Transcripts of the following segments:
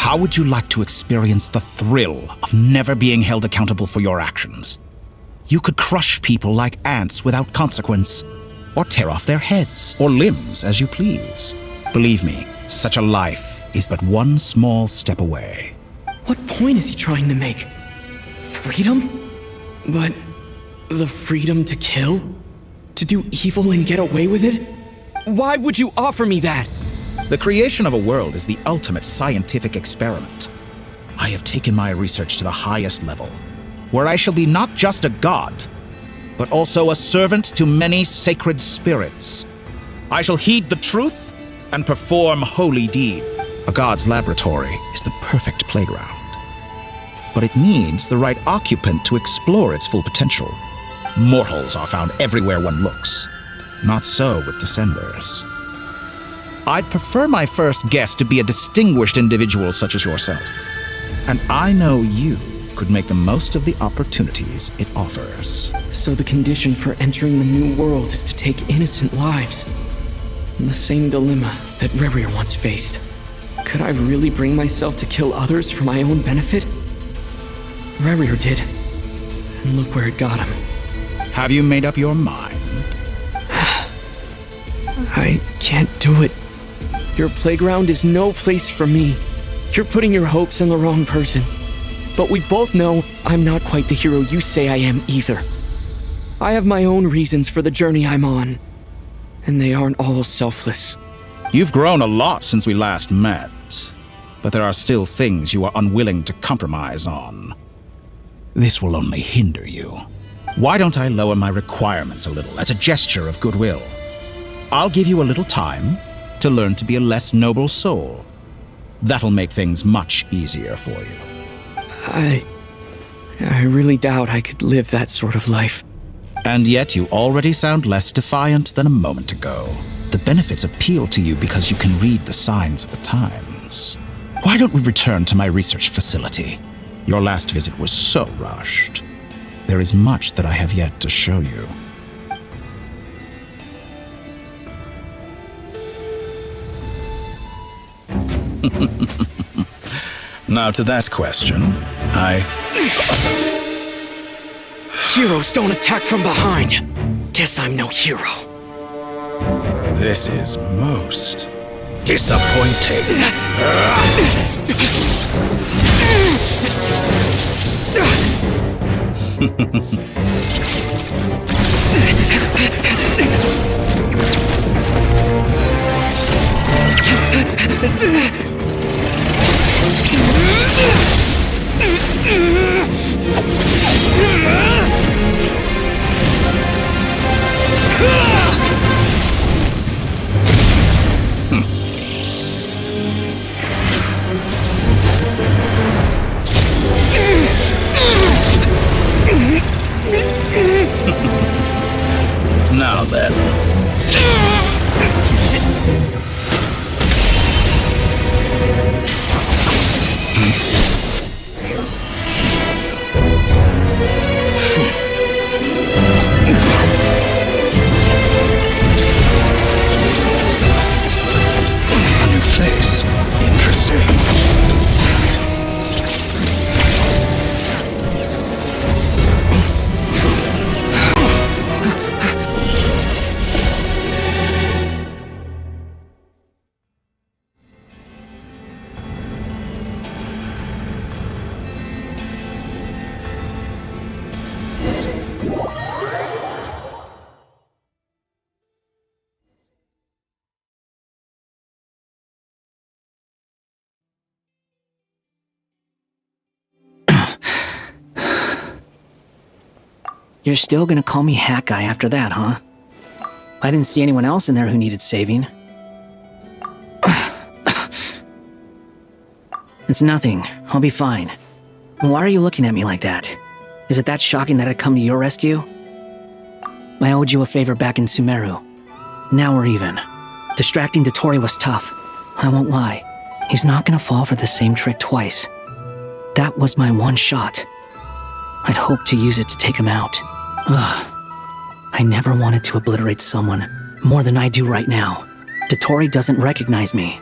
How would you like to experience the thrill of never being held accountable for your actions? You could crush people like ants without consequence, or tear off their heads or limbs as you please. Believe me, such a life is but one small step away. What point is he trying to make? Freedom? But the freedom to kill? To do evil and get away with it? Why would you offer me that? The creation of a world is the ultimate scientific experiment. I have taken my research to the highest level, where I shall be not just a god, but also a servant to many sacred spirits. I shall heed the truth and perform holy deeds. A god's laboratory is the perfect playground, but it needs the right occupant to explore its full potential. Mortals are found everywhere one looks. Not so with Descenders. I'd prefer my first guest to be a distinguished individual such as yourself. And I know you could make the most of the opportunities it offers. So the condition for entering the new world is to take innocent lives. The same dilemma that Rerir once faced. Could I really bring myself to kill others for my own benefit? Rerir did. And look where it got him. Have you made up your mind? I can't do it. Your playground is no place for me. You're putting your hopes in the wrong person. But we both know I'm not quite the hero you say I am either. I have my own reasons for the journey I'm on. And they aren't all selfless. You've grown a lot since we last met, but there are still things you are unwilling to compromise on. This will only hinder you. Why don't I lower my requirements a little as a gesture of goodwill? I'll give you a little time to learn to be a less noble soul. That'll make things much easier for you. I really doubt I could live that sort of life. And yet you already sound less defiant than a moment ago. The benefits appeal to you because you can read the signs of the times. Why don't we return to my research facility? Your last visit was so rushed. There is much that I have yet to show you. Now to that question, Heroes don't attack from behind. Guess I'm no hero. This is most disappointing. Now then. A new face. Interesting. You're still gonna call me Hat Guy after that, huh? I didn't see anyone else in there who needed saving. It's nothing. I'll be fine. Why are you looking at me like that? Is it that shocking that I'd come to your rescue? I owed you a favor back in Sumeru. Now we're even. Distracting Dottori was tough. I won't lie. He's not gonna fall for the same trick twice. That was my one shot. I'd hoped to use it to take him out. Ugh. I never wanted to obliterate someone more than I do right now. Dottori doesn't recognize me,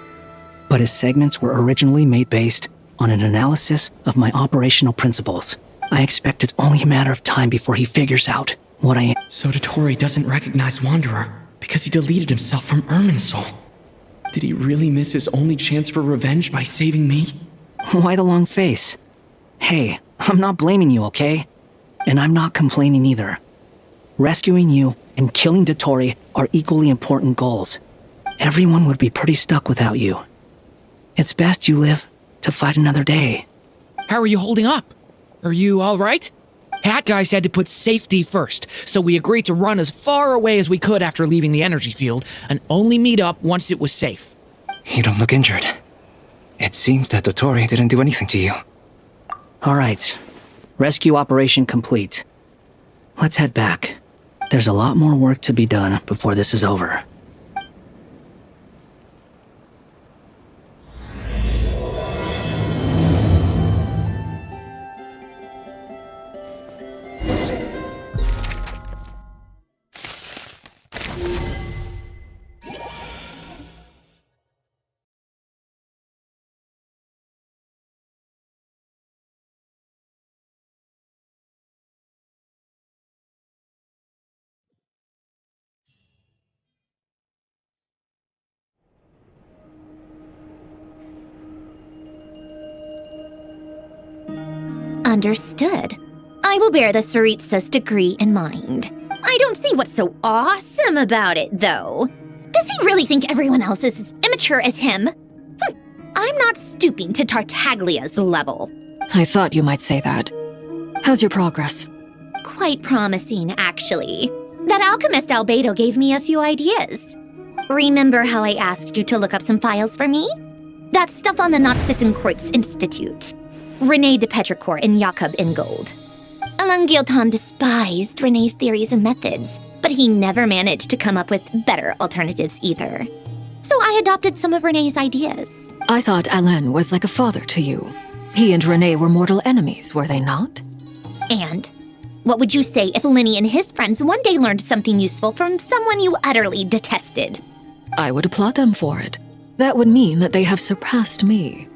but his segments were originally made based on an analysis of my operational principles. I expect it's only a matter of time before he figures out what I am. So Dottore doesn't recognize Wanderer because he deleted himself from Irminsul. Did he really miss his only chance for revenge by saving me? Why the long face? Hey, I'm not blaming you, okay? And I'm not complaining either. Rescuing you and killing Dottore are equally important goals. Everyone would be pretty stuck without you. It's best you live to fight another day. How are you holding up? Are you all right? Hat Guy said to put safety first, so we agreed to run as far away as we could after leaving the energy field and only meet up once it was safe. You don't look injured. It seems that Dottore didn't do anything to you. All right. Rescue operation complete. Let's head back. There's a lot more work to be done before this is over. Understood. I will bear the Tsaritsa's degree in mind. I don't see what's so awesome about it, though. Does he really think everyone else is as immature as him? I'm not stooping to Tartaglia's level. I thought you might say that. How's your progress? Quite promising, actually. That alchemist Albedo gave me a few ideas. Remember how I asked you to look up some files for me? That stuff on the Nachtszittenkreuz Institute. René de Petrichor and Jakob Ingold. Alain Guillotin despised René's theories and methods, but he never managed to come up with better alternatives either. So I adopted some of René's ideas. I thought Alain was like a father to you. He and René were mortal enemies, were they not? And what would you say if Lenny and his friends one day learned something useful from someone you utterly detested? I would applaud them for it. That would mean that they have surpassed me.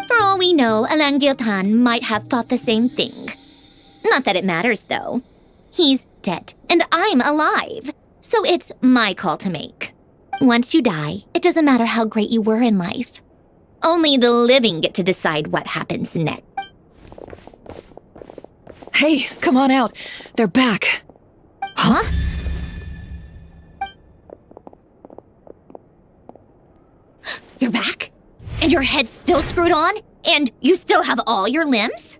For all we know, Alain Guillotin might have thought the same thing. Not that it matters, though. He's dead, and I'm alive. So it's my call to make. Once you die, it doesn't matter how great you were in life. Only the living get to decide what happens next. Hey, come on out. They're back. Huh? You're back? And your head's still screwed on? And you still have all your limbs?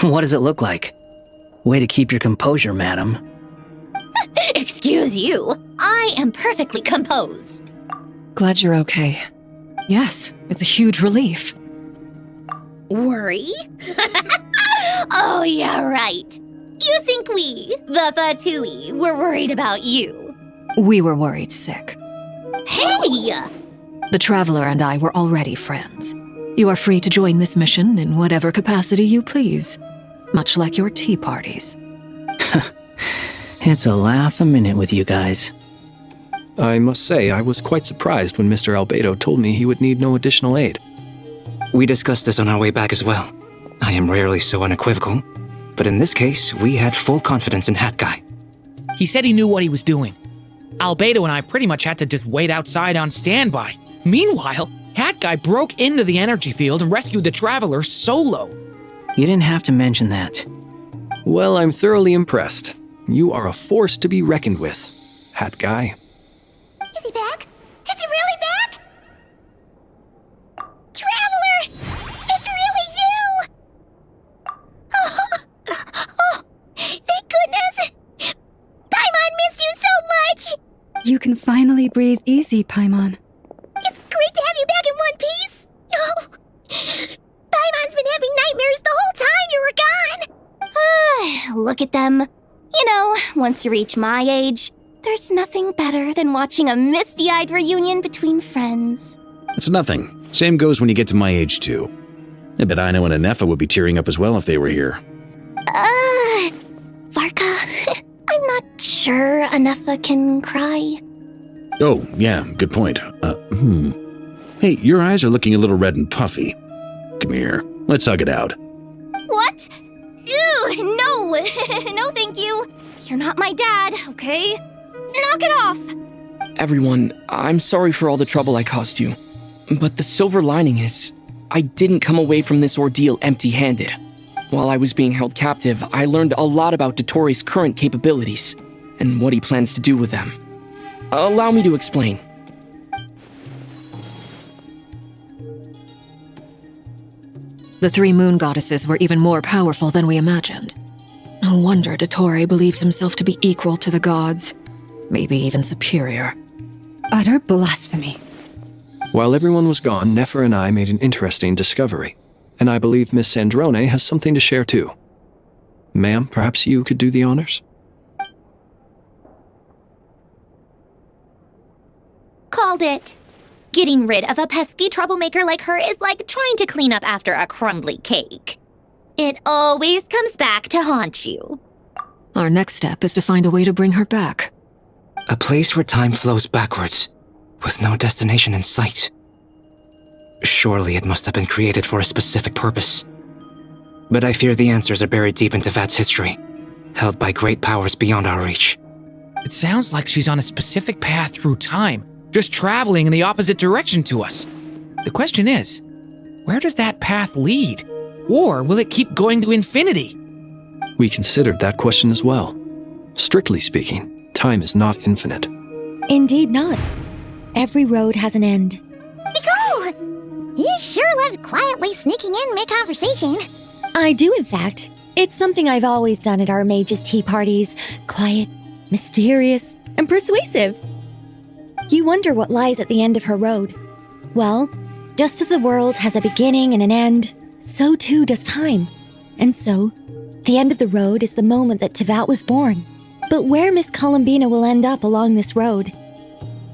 What does it look like? Way to keep your composure, madam. Excuse you. I am perfectly composed. Glad you're okay. Yes, it's a huge relief. Worry? Oh, yeah, right. You think we, the Fatui, were worried about you? We were worried sick. Hey! The Traveler and I were already friends. You are free to join this mission in whatever capacity you please, much like your tea parties. It's a laugh a minute with you guys. I must say, I was quite surprised when Mr. Albedo told me he would need no additional aid. We discussed this on our way back as well. I am rarely so unequivocal, but in this case, we had full confidence in Hat Guy. He said he knew what he was doing. Albedo and I pretty much had to just wait outside on standby. Meanwhile, Hat Guy broke into the energy field and rescued the Traveler solo. You didn't have to mention that. Well, I'm thoroughly impressed. You are a force to be reckoned with, Hat Guy. Is he back? Is he really back? Traveler! It's really you! Oh, thank goodness! Paimon missed you so much! You can finally breathe easy, Paimon. It's great to have you back in one piece! Oh, Paimon's been having nightmares the whole time you were gone! Look at them. You know, once you reach my age, there's nothing better than watching a misty-eyed reunion between friends. It's nothing. Same goes when you get to my age, too. I bet Ino and Anefa would be tearing up as well if they were here. Varka, I'm not sure Anefa can cry. Oh, yeah, good point. Hey, your eyes are looking a little red and puffy. Come here, let's hug it out. What? Ew, no! No, thank you. You're not my dad, okay? Knock it off! Everyone, I'm sorry for all the trouble I caused you. But the silver lining is, I didn't come away from this ordeal empty-handed. While I was being held captive, I learned a lot about Dottoro's current capabilities, and what he plans to do with them. Allow me to explain. The three moon goddesses were even more powerful than we imagined. No wonder Dottore believes himself to be equal to the gods, maybe even superior. Utter blasphemy. While everyone was gone, Nefer and I made an interesting discovery, and I believe Miss Sandrone has something to share too. Ma'am, perhaps you could do the honors? Called it. Getting rid of a pesky troublemaker like her is like trying to clean up after a crumbly cake. It always comes back to haunt you. Our next step is to find a way to bring her back. A place where time flows backwards, with no destination in sight. Surely it must have been created for a specific purpose. But I fear the answers are buried deep into VIII's history, held by great powers beyond our reach. It sounds like she's on a specific path through time, just traveling in the opposite direction to us. The question is, where does that path lead? Or will it keep going to infinity? We considered that question as well. Strictly speaking, time is not infinite. Indeed not. Every road has an end. Nicole! You sure loved quietly sneaking in mid-conversation. I do, in fact. It's something I've always done at our mages' tea parties. Quiet, mysterious, and persuasive. You wonder what lies at the end of her road. Well, just as the world has a beginning and an end, so too does time. And so, the end of the road is the moment that Tevat was born. But where Miss Columbina will end up along this road,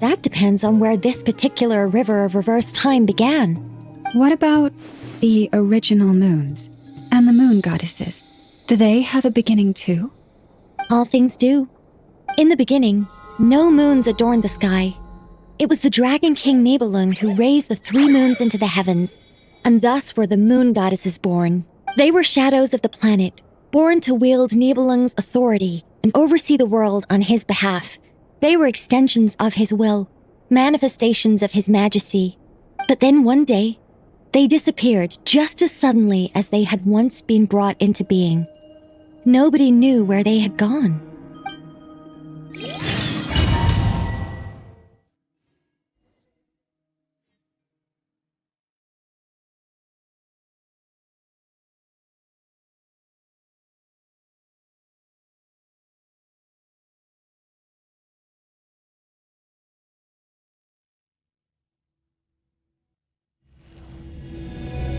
that depends on where this particular river of reverse time began. What about the original moons and the moon goddesses? Do they have a beginning too? All things do. In the beginning, no moons adorned the sky. It was the Dragon King Nibelung who raised the three moons into the heavens, and thus were the moon goddesses born. They were shadows of the planet, born to wield Nibelung's authority and oversee the world on his behalf. They were extensions of his will, manifestations of his majesty. But then one day, they disappeared just as suddenly as they had once been brought into being. Nobody knew where they had gone.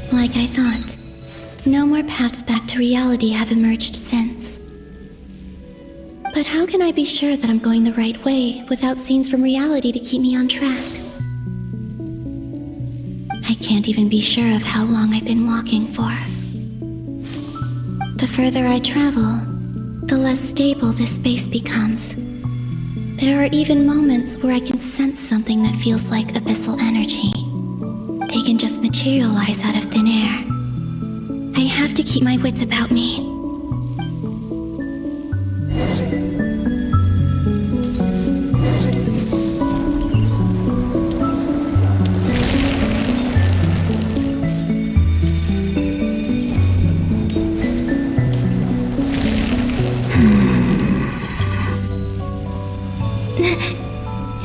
Like I thought, no more paths back to reality have emerged since. But how can I be sure that I'm going the right way without scenes from reality to keep me on track? I can't even be sure of how long I've been walking for. The further I travel, the less stable this space becomes. There are even moments where I can sense something that feels like abyssal energy. They can just materialize out of thin air. I have to keep my wits about me.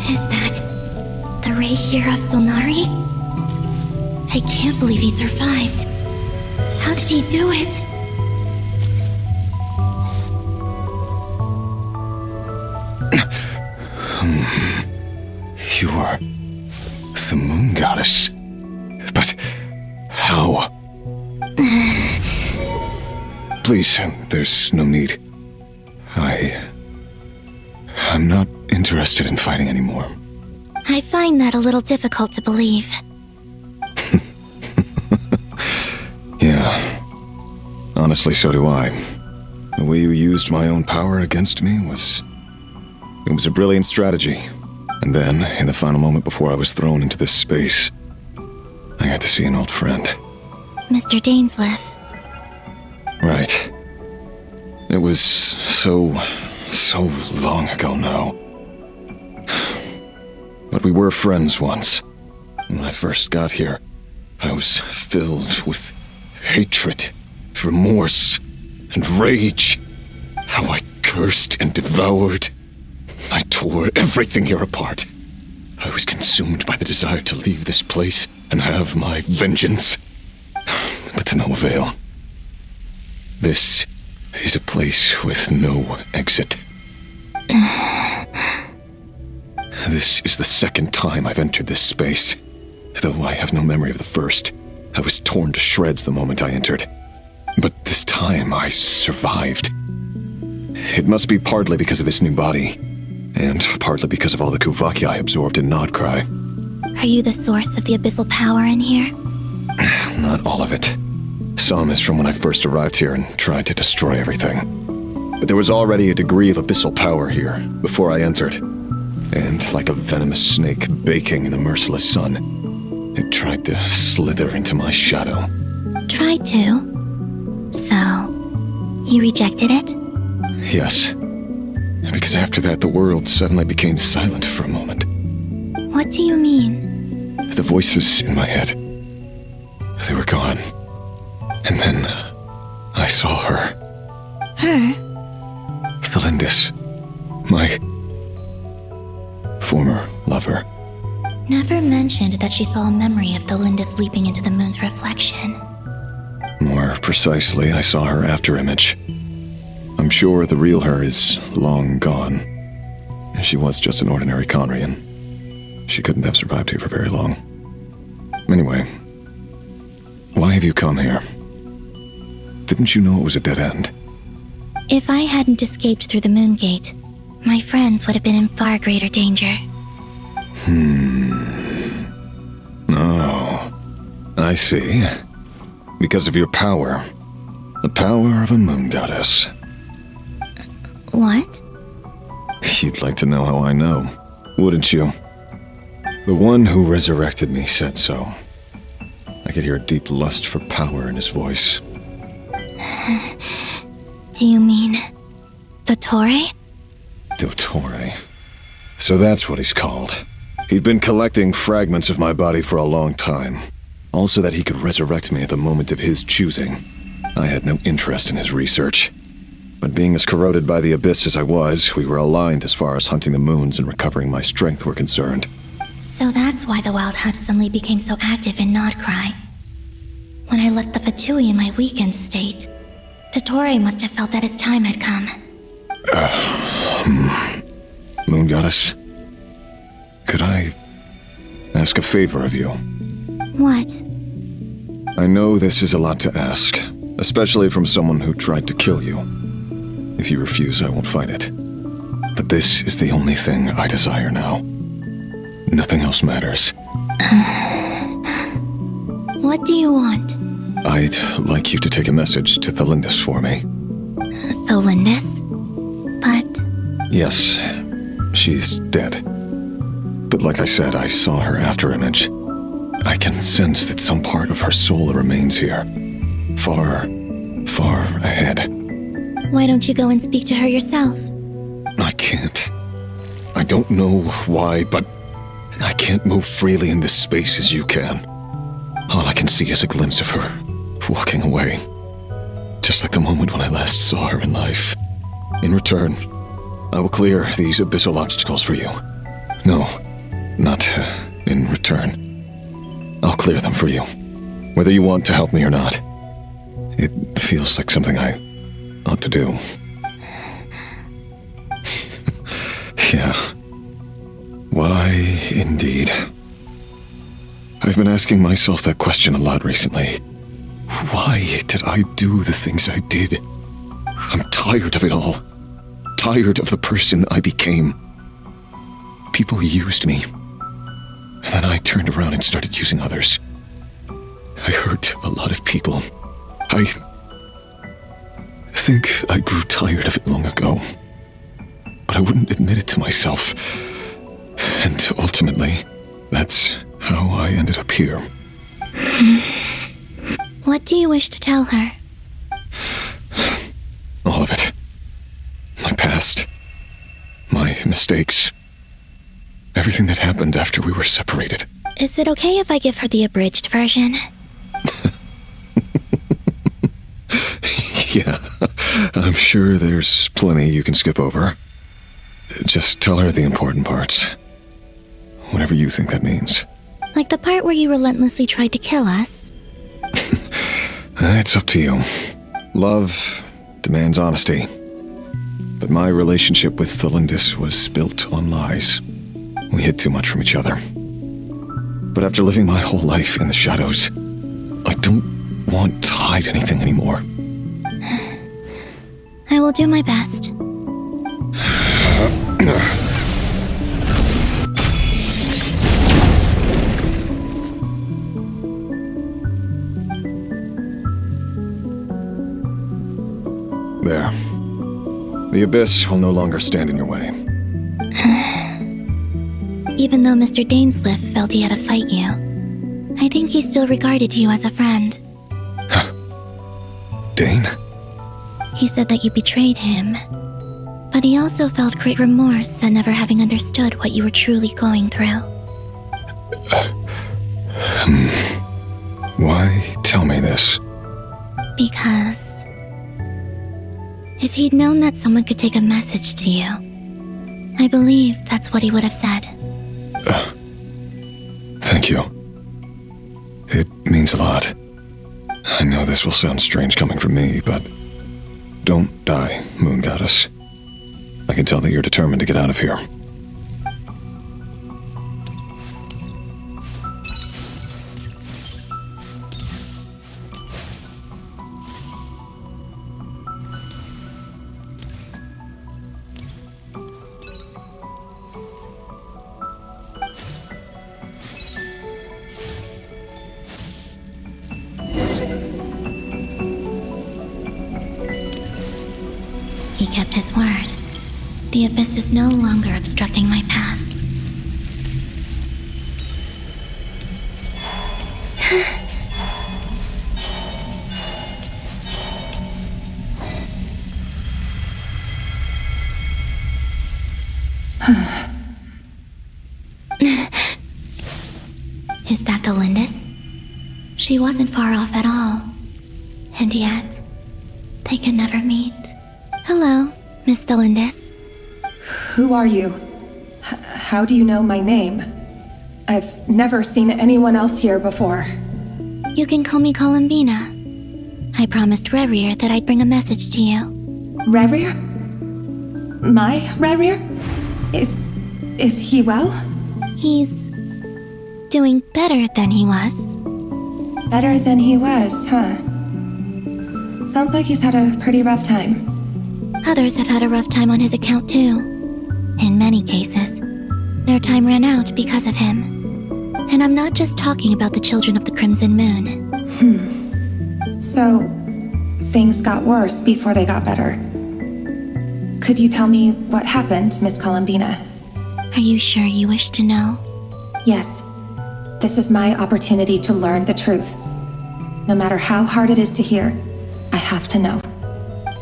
Is that the ray here of Solnari? I can't believe he survived. How did he do it? You are the moon goddess. But how? Please, there's no need. I'm not interested in fighting anymore. I find that a little difficult to believe. Yeah. Honestly, so do I. The way you used my own power against me was a brilliant strategy. And then, in the final moment before I was thrown into this space, here to see an old friend. Mr. Dainsleif. Right. It was so long ago now. But we were friends once. When I first got here, I was filled with hatred, remorse, and rage. How I cursed and devoured. I tore everything here apart. I was consumed by the desire to leave this place and have my vengeance. But to no avail. This is a place with no exit. This is the second time I've entered this space. Though I have no memory of the first. I was torn to shreds the moment I entered. But this time I survived. It must be partly because of this new body, and partly because of all the Kuvaki I absorbed in Krai. Are you the source of the abyssal power in here? Not all of it. Some is from when I first arrived here and tried to destroy everything. But there was already a degree of abyssal power here before I entered. And like a venomous snake baking in the merciless sun, it tried to slither into my shadow. Tried to? So, you rejected it? Yes. Because after that, the world suddenly became silent for a moment. What do you mean? The voices in my head, they were gone. And then, I saw her. Her? Thelindis. My former lover. Never mentioned that she saw a memory of Thelindis leaping into the moon's reflection. More precisely, I saw her afterimage. I'm sure the real her is long gone. She was just an ordinary Conrian. She couldn't have survived here for very long. Anyway, why have you come here? Didn't you know it was a dead end? If I hadn't escaped through the moon gate, my friends would have been in far greater danger. Oh, I see. Because of your power. The power of a moon goddess. What? You'd like to know how I know, wouldn't you? The one who resurrected me said so. I could hear a deep lust for power in his voice. Do you mean... Dottore? Dottore. So that's what he's called. He'd been collecting fragments of my body for a long time. Also that he could resurrect me at the moment of his choosing. I had no interest in his research. But being as corroded by the abyss as I was, we were aligned as far as hunting the moons and recovering my strength were concerned. So that's why the Wild Hunt suddenly became so active in Krai. When I left the Fatui in my weakened state, Dottore must have felt that his time had come. Moon Goddess? Could I ask a favor of you? What? I know this is a lot to ask, especially from someone who tried to kill you. If you refuse, I won't fight it. But this is the only thing I desire now. Nothing else matters. What do you want? I'd like you to take a message to Thelindis for me. Thelindis? But... Yes, she's dead. But like I said, I saw her afterimage. I can sense that some part of her soul remains here. Far, far ahead. Why don't you go and speak to her yourself? I can't. I don't know why, but I can't move freely in this space as you can. All I can see is a glimpse of her, walking away. Just like the moment when I last saw her in life. In return, I will clear these abyssal obstacles for you. No, not in return. I'll clear them for you, whether you want to help me or not. It feels like something I ought to do. Yeah. Why, indeed. I've been asking myself that question a lot recently. Why did I do the things I did? I'm tired of it all. Tired of the person I became. People used me. And then I turned around and started using others. I hurt a lot of people. I think I grew tired of it long ago. But I wouldn't admit it to myself. And ultimately, that's how I ended up here. What do you wish to tell her? All of it. My past. My mistakes. Everything that happened after we were separated. Is it okay if I give her the abridged version? Yeah, I'm sure there's plenty you can skip over. Just tell her the important parts. Whatever you think that means. Like the part where you relentlessly tried to kill us? It's up to you. Love demands honesty. But my relationship with Thelindis was built on lies. We hid too much from each other. But after living my whole life in the shadows, I don't want to hide anything anymore. I will do my best. There. The Abyss will no longer stand in your way. Even though Mr. Dainsleif felt he had to fight you, I think he still regarded you as a friend. Dane? He said that you betrayed him, but he also felt great remorse at never having understood what you were truly going through. Why tell me this? Because if he'd known that someone could take a message to you, I believe that's what he would have said. Thank you. It means a lot. I know this will sound strange coming from me, but don't die, Moon Goddess. I can tell that you're determined to get out of here. He kept his word. The Abyss is no longer obstructing my path. Is that Thelindis? She wasn't far off at all. And yet, they can never meet. Hello, Miss Thelindis. Who are you? How do you know my name? I've never seen anyone else here before. You can call me Columbina. I promised Rerir that I'd bring a message to you. Rerir? My Rerir? Is he well? He's doing better than he was. Better than he was, huh? Sounds like he's had a pretty rough time. Others have had a rough time on his account too. In many cases, their time ran out because of him. And I'm not just talking about the children of the Crimson Moon. So, things got worse before they got better. Could you tell me what happened, Miss Columbina? Are you sure you wish to know? Yes. This is my opportunity to learn the truth. No matter how hard it is to hear, I have to know.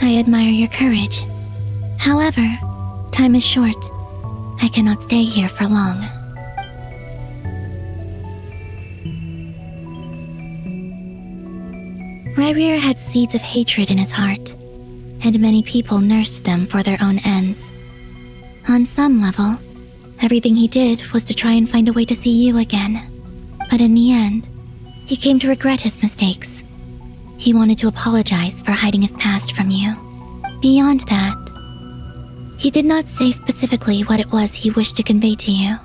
I admire your courage. However, time is short. I cannot stay here for long. Rerir had seeds of hatred in his heart, and many people nursed them for their own ends. On some level, everything he did was to try and find a way to see you again. But in the end, he came to regret his mistakes. He wanted to apologize for hiding his past from you. Beyond that, he did not say specifically what it was he wished to convey to you,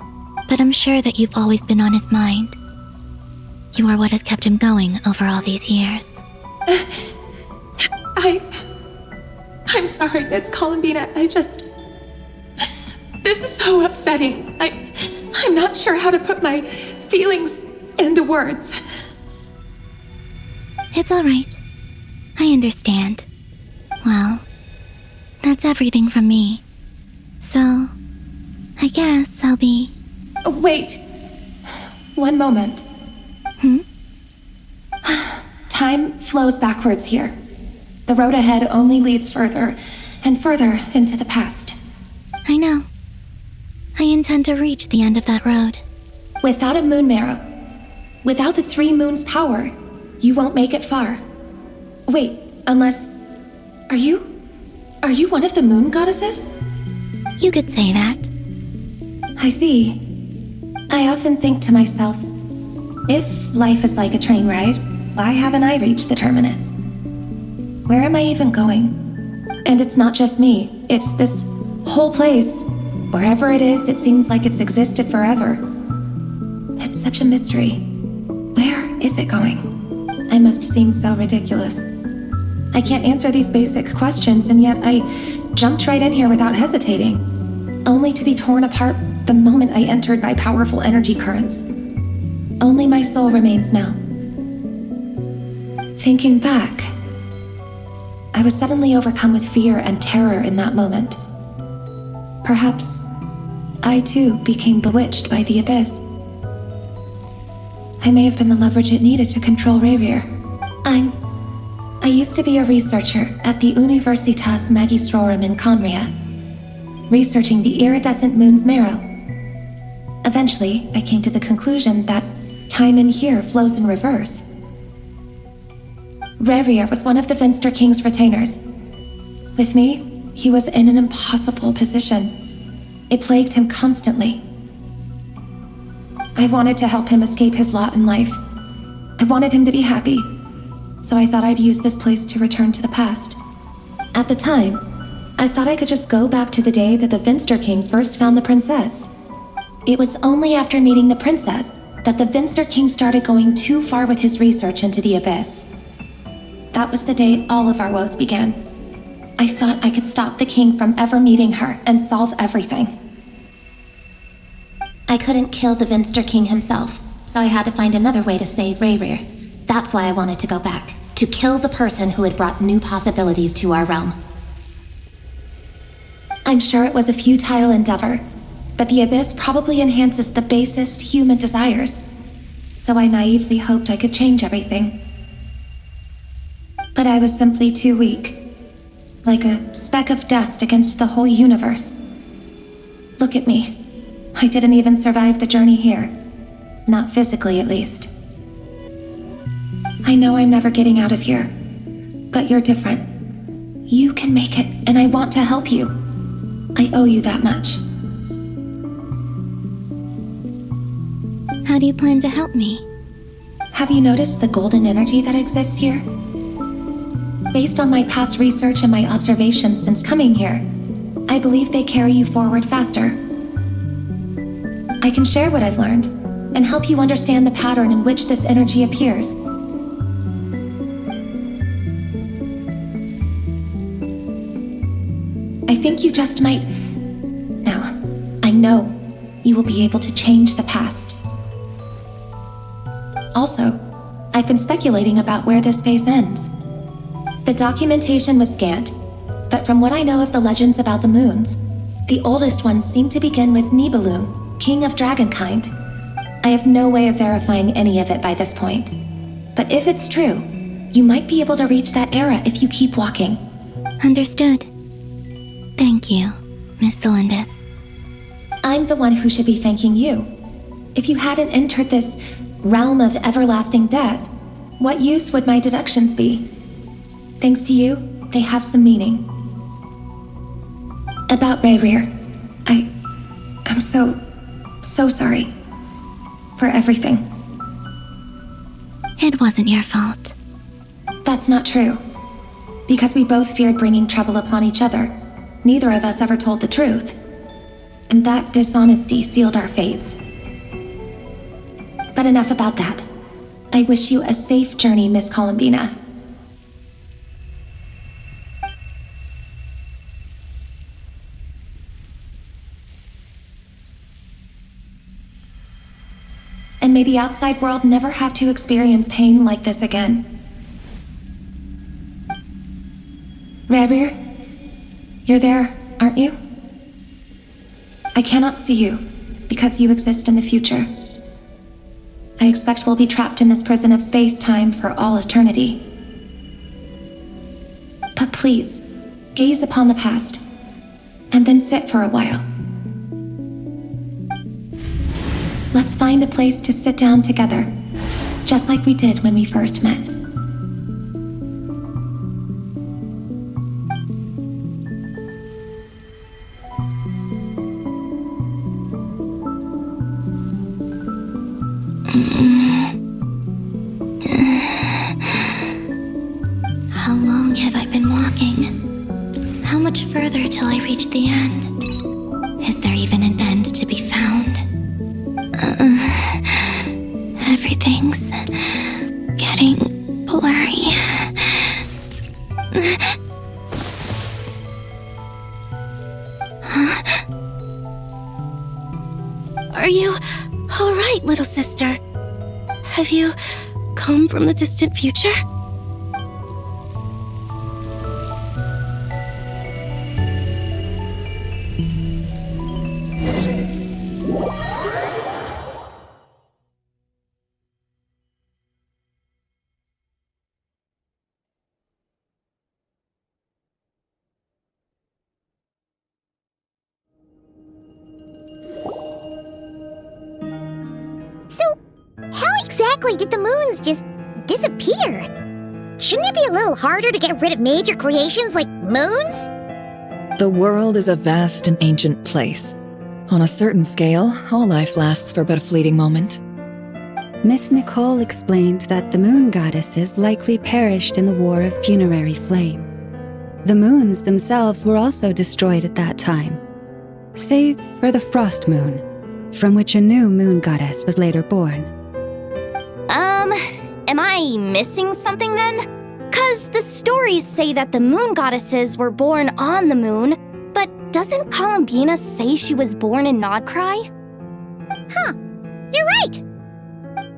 but I'm sure that you've always been on his mind. You are what has kept him going over all these years. I'm sorry, Miss Columbina. This is so upsetting. I'm not sure how to put my feelings into words. It's all right. I understand. Well, that's everything from me. So, I guess I'll be... Wait. One moment. Time flows backwards here. The road ahead only leads further and further into the past. I know. I intend to reach the end of that road. Without a moon marrow, without the 3 moons' power, you won't make it far. Wait, unless... Are you one of the moon goddesses? You could say that. I see. I often think to myself, if life is like a train ride, why haven't I reached the terminus? Where am I even going? And it's not just me, it's this whole place. Wherever it is, it seems like it's existed forever. It's such a mystery. Where is it going? I must seem so ridiculous. I can't answer these basic questions, and yet I jumped right in here without hesitating, only to be torn apart the moment I entered by powerful energy currents. Only my soul remains now. Thinking back, I was suddenly overcome with fear and terror in that moment. Perhaps I too became bewitched by the abyss. I may have been the leverage it needed to control Rerir. I used to be a researcher at the Universitas Magistrorum in Conria, researching the iridescent moon's marrow. Eventually, I came to the conclusion that time in here flows in reverse. Rerir was one of the Finster King's retainers. With me, he was in an impossible position. It plagued him constantly. I wanted to help him escape his lot in life. I wanted him to be happy, so I thought I'd use this place to return to the past. At the time, I thought I could just go back to the day that the Finster King first found the princess. It was only after meeting the princess that the Finster King started going too far with his research into the abyss. That was the day all of our woes began. I thought I could stop the king from ever meeting her and solve everything. I couldn't kill the Finster King himself, so I had to find another way to save Rerir. That's why I wanted to go back, to kill the person who had brought new possibilities to our realm. I'm sure it was a futile endeavor, but the abyss probably enhances the basest human desires, so I naively hoped I could change everything. But I was simply too weak, like a speck of dust against the whole universe. Look at me. I didn't even survive the journey here. Not physically, at least. I know I'm never getting out of here, but you're different. You can make it, and I want to help you. I owe you that much. How do you plan to help me? Have you noticed the golden energy that exists here? Based on my past research and my observations since coming here, I believe they carry you forward faster. I can share what I've learned and help you understand the pattern in which this energy appears. I think you just might... Now, I know you will be able to change the past. Also, I've been speculating about where this phase ends. The documentation was scant, but from what I know of the legends about the moons, the oldest ones seem to begin with Nibelung, king of dragonkind. I have no way of verifying any of it by this point. But if it's true, you might be able to reach that era if you keep walking. Understood. Thank you, Miss Delindis. I'm the one who should be thanking you. If you hadn't entered this realm of everlasting death, what use would my deductions be? Thanks to you, they have some meaning. About Rerir, I'm so sorry. For everything. It wasn't your fault. That's not true. Because we both feared bringing trouble upon each other, neither of us ever told the truth. And that dishonesty sealed our fates. But enough about that. I wish you a safe journey, Miss Columbina. And may the outside world never have to experience pain like this again. Rerir, you're there, aren't you? I cannot see you, because you exist in the future. I expect we'll be trapped in this prison of space-time for all eternity. But please, gaze upon the past, and then sit for a while. Let's find a place to sit down together, just like we did when we first met. How long have I been walking? How much further till I reach the end? Is there even an end to be found? Everything's getting blurry. Huh? Are you all right, little sister? Have you come from the distant future? Did the moons just disappear? Shouldn't it be a little harder to get rid of major creations like moons? The world is a vast and ancient place. On a certain scale, all life lasts for but a fleeting moment. Miss Nicole explained that the moon goddesses likely perished in the War of Funerary Flame. The moons themselves were also destroyed at that time, save for the Frost Moon, from which a new moon goddess was later born. Am I missing something then? 'Cause the stories say that the moon goddesses were born on the moon, but doesn't Columbina say she was born in Krai? Huh, you're right!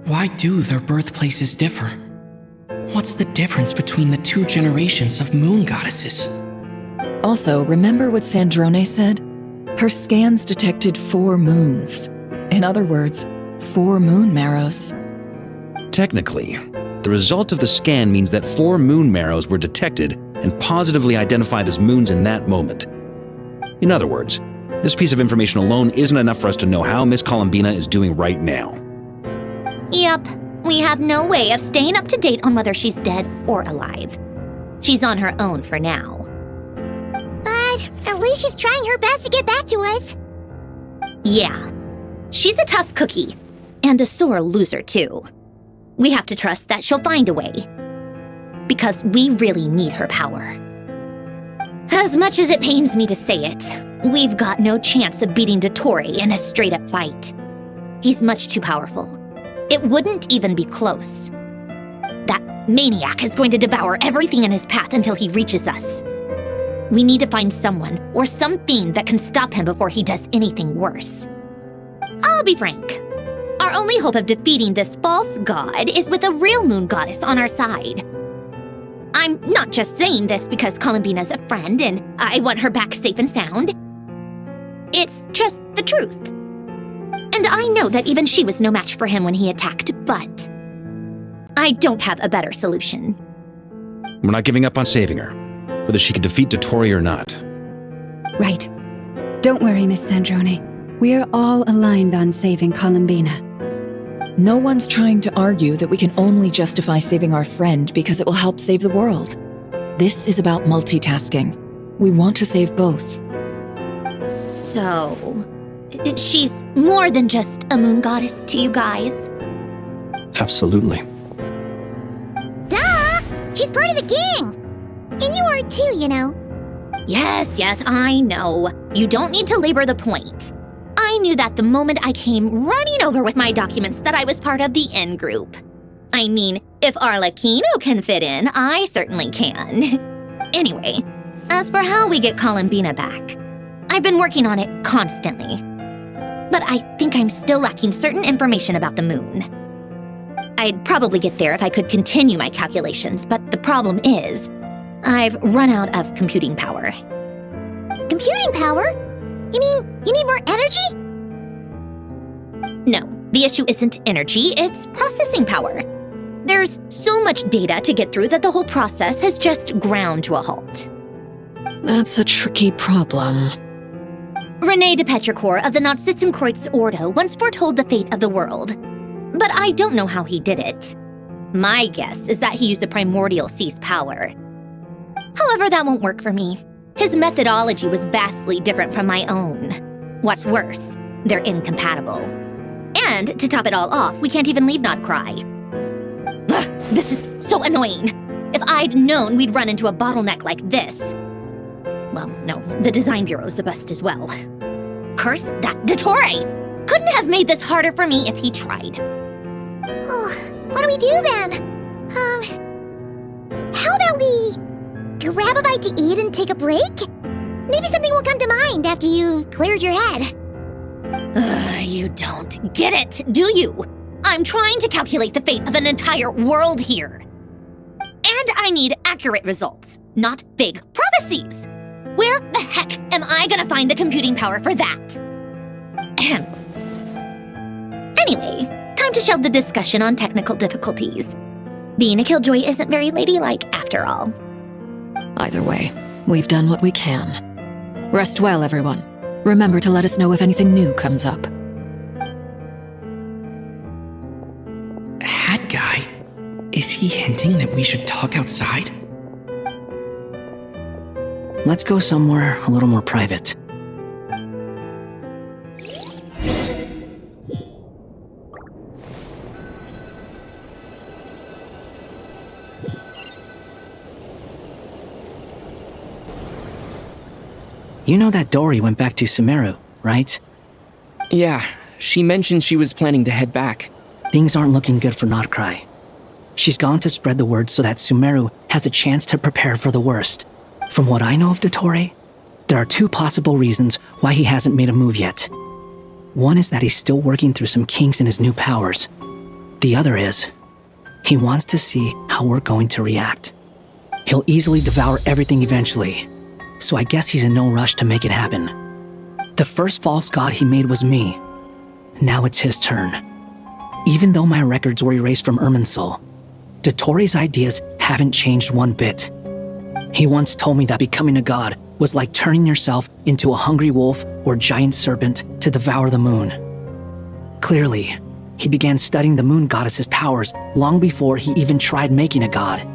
Why do their birthplaces differ? What's the difference between the two generations of moon goddesses? Also, remember what Sandrone said? Her scans detected 4 moons. In other words, 4 moon marrows. Technically, the result of the scan means that 4 moon marrows were detected and positively identified as moons in that moment. In other words, this piece of information alone isn't enough for us to know how Miss Columbina is doing right now. Yep, we have no way of staying up to date on whether she's dead or alive. She's on her own for now. But at least she's trying her best to get back to us. Yeah, she's a tough cookie, and a sore loser too. We have to trust that she'll find a way, because we really need her power. As much as it pains me to say it, we've got no chance of beating Dottore in a straight-up fight. He's much too powerful. It wouldn't even be close. That maniac is going to devour everything in his path until he reaches us. We need to find someone or something that can stop him before he does anything worse. I'll be frank. Our only hope of defeating this false god is with a real moon goddess on our side. I'm not just saying this because Columbina's a friend and I want her back safe and sound. It's just the truth. And I know that even she was no match for him when he attacked, but I don't have a better solution. We're not giving up on saving her, whether she can defeat Dottore or not. Right. Don't worry, Miss Sandrone. We are all aligned on saving Columbina. No one's trying to argue that we can only justify saving our friend because it will help save the world. This is about multitasking. We want to save both. So, she's more than just a moon goddess to you guys? Absolutely. Duh! She's part of the gang! And you are too, you know. Yes, I know. You don't need to labor the point. I knew that the moment I came running over with my documents that I was part of the in-group. I mean, if Arlecchino can fit in, I certainly can. Anyway, as for how we get Columbina back, I've been working on it constantly. But I think I'm still lacking certain information about the moon. I'd probably get there if I could continue my calculations, but the problem is, I've run out of computing power. Computing power? You mean you need more energy? No. The issue isn't energy, it's processing power. There's so much data to get through that the whole process has just ground to a halt. That's a tricky problem. René de Petrichor of the Nazissenkreuz Ordo once foretold the fate of the world. But I don't know how he did it. My guess is that he used the primordial sea's power. However, that won't work for me. His methodology was vastly different from my own. What's worse, they're incompatible. And to top it all off, we can't even leave Krai. Ugh, this is so annoying. If I'd known we'd run into a bottleneck like this. Well, no, the design bureau's the best as well. Curse that Dottore! Couldn't have made this harder for me if he tried. Oh, what do we do then? How about we grab a bite to eat and take a break? Maybe something will come to mind after you've cleared your head. You don't get it, do you? I'm trying to calculate the fate of an entire world here. And I need accurate results, not vague prophecies. Where the heck am I gonna find the computing power for that? Anyway, time to shelve the discussion on technical difficulties. Being a killjoy isn't very ladylike after all. Either way, we've done what we can. Rest well, everyone. Remember to let us know if anything new comes up. Hat guy? Is he hinting that we should talk outside? Let's go somewhere a little more private. You know that Dory went back to Sumeru, right? Yeah, she mentioned she was planning to head back. Things aren't looking good for Krai. She's gone to spread the word so that Sumeru has a chance to prepare for the worst. From what I know of Dottore, there are two possible reasons why he hasn't made a move yet. One is that he's still working through some kinks in his new powers. The other is, he wants to see how we're going to react. He'll easily devour everything eventually, so I guess he's in no rush to make it happen. The first false god he made was me. Now it's his turn. Even though my records were erased from Irminsul, Dottore's ideas haven't changed one bit. He once told me that becoming a god was like turning yourself into a hungry wolf or giant serpent to devour the moon. Clearly, he began studying the moon goddess's powers long before he even tried making a god.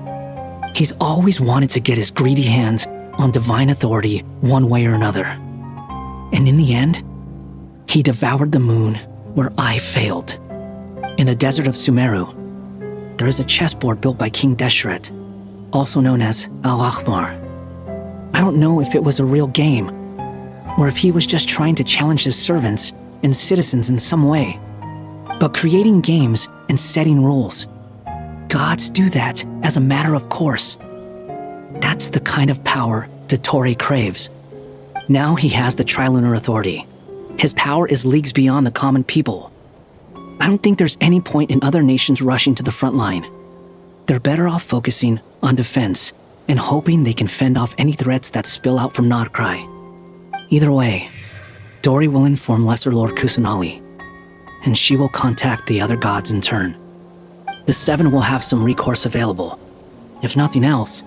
He's always wanted to get his greedy hands on divine authority one way or another. And in the end, he devoured the moon where I failed. In the desert of Sumeru, there is a chessboard built by King Deshret, also known as Al-Ahmar. I don't know if it was a real game, or if he was just trying to challenge his servants and citizens in some way. But creating games and setting rules, gods do that as a matter of course. That's the kind of power Dottore craves. Now he has the Trilunar Authority. His power is leagues beyond the common people. I don't think there's any point in other nations rushing to the front line. They're better off focusing on defense and hoping they can fend off any threats that spill out from Krai. Either way, Dory will inform Lesser Lord Kusanali, and she will contact the other gods in turn. The Seven will have some recourse available. If nothing else,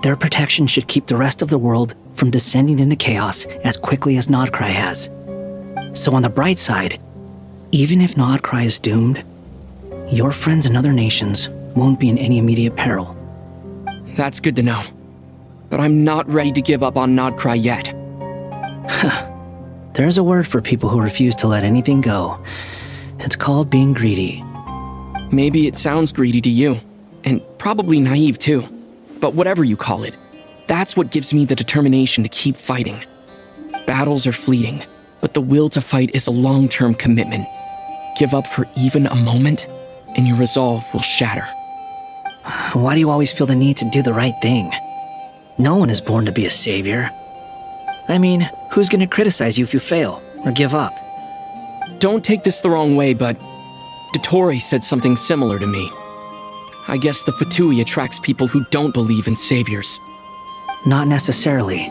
their protection should keep the rest of the world from descending into chaos as quickly as Krai has. So on the bright side, even if Krai is doomed, your friends in other nations won't be in any immediate peril. That's good to know. But I'm not ready to give up on Krai yet. There's a word for people who refuse to let anything go. It's called being greedy. Maybe it sounds greedy to you, and probably naive too. But whatever you call it, that's what gives me the determination to keep fighting. Battles are fleeting, but the will to fight is a long-term commitment. Give up for even a moment, and your resolve will shatter. Why do you always feel the need to do the right thing? No one is born to be a savior. I mean, who's gonna criticize you if you fail, or give up? Don't take this the wrong way, but Dottore said something similar to me. I guess the Fatui attracts people who don't believe in saviors. Not necessarily.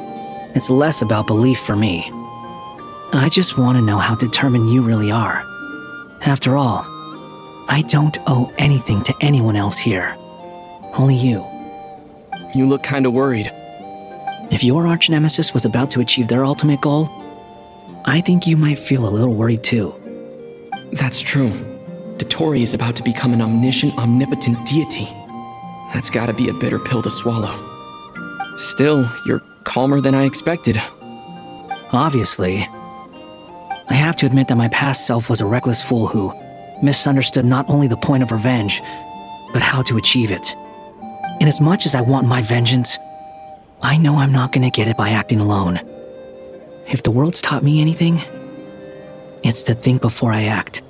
It's less about belief for me. I just want to know how determined you really are. After all, I don't owe anything to anyone else here. Only you. You look kinda worried. If your arch-nemesis was about to achieve their ultimate goal, I think you might feel a little worried too. That's true. Dotori is about to become an omniscient, omnipotent deity. That's gotta be a bitter pill to swallow. Still, you're calmer than I expected. Obviously. I have to admit that my past self was a reckless fool who misunderstood not only the point of revenge, but how to achieve it. And as much as I want my vengeance, I know I'm not gonna get it by acting alone. If the world's taught me anything, it's to think before I act.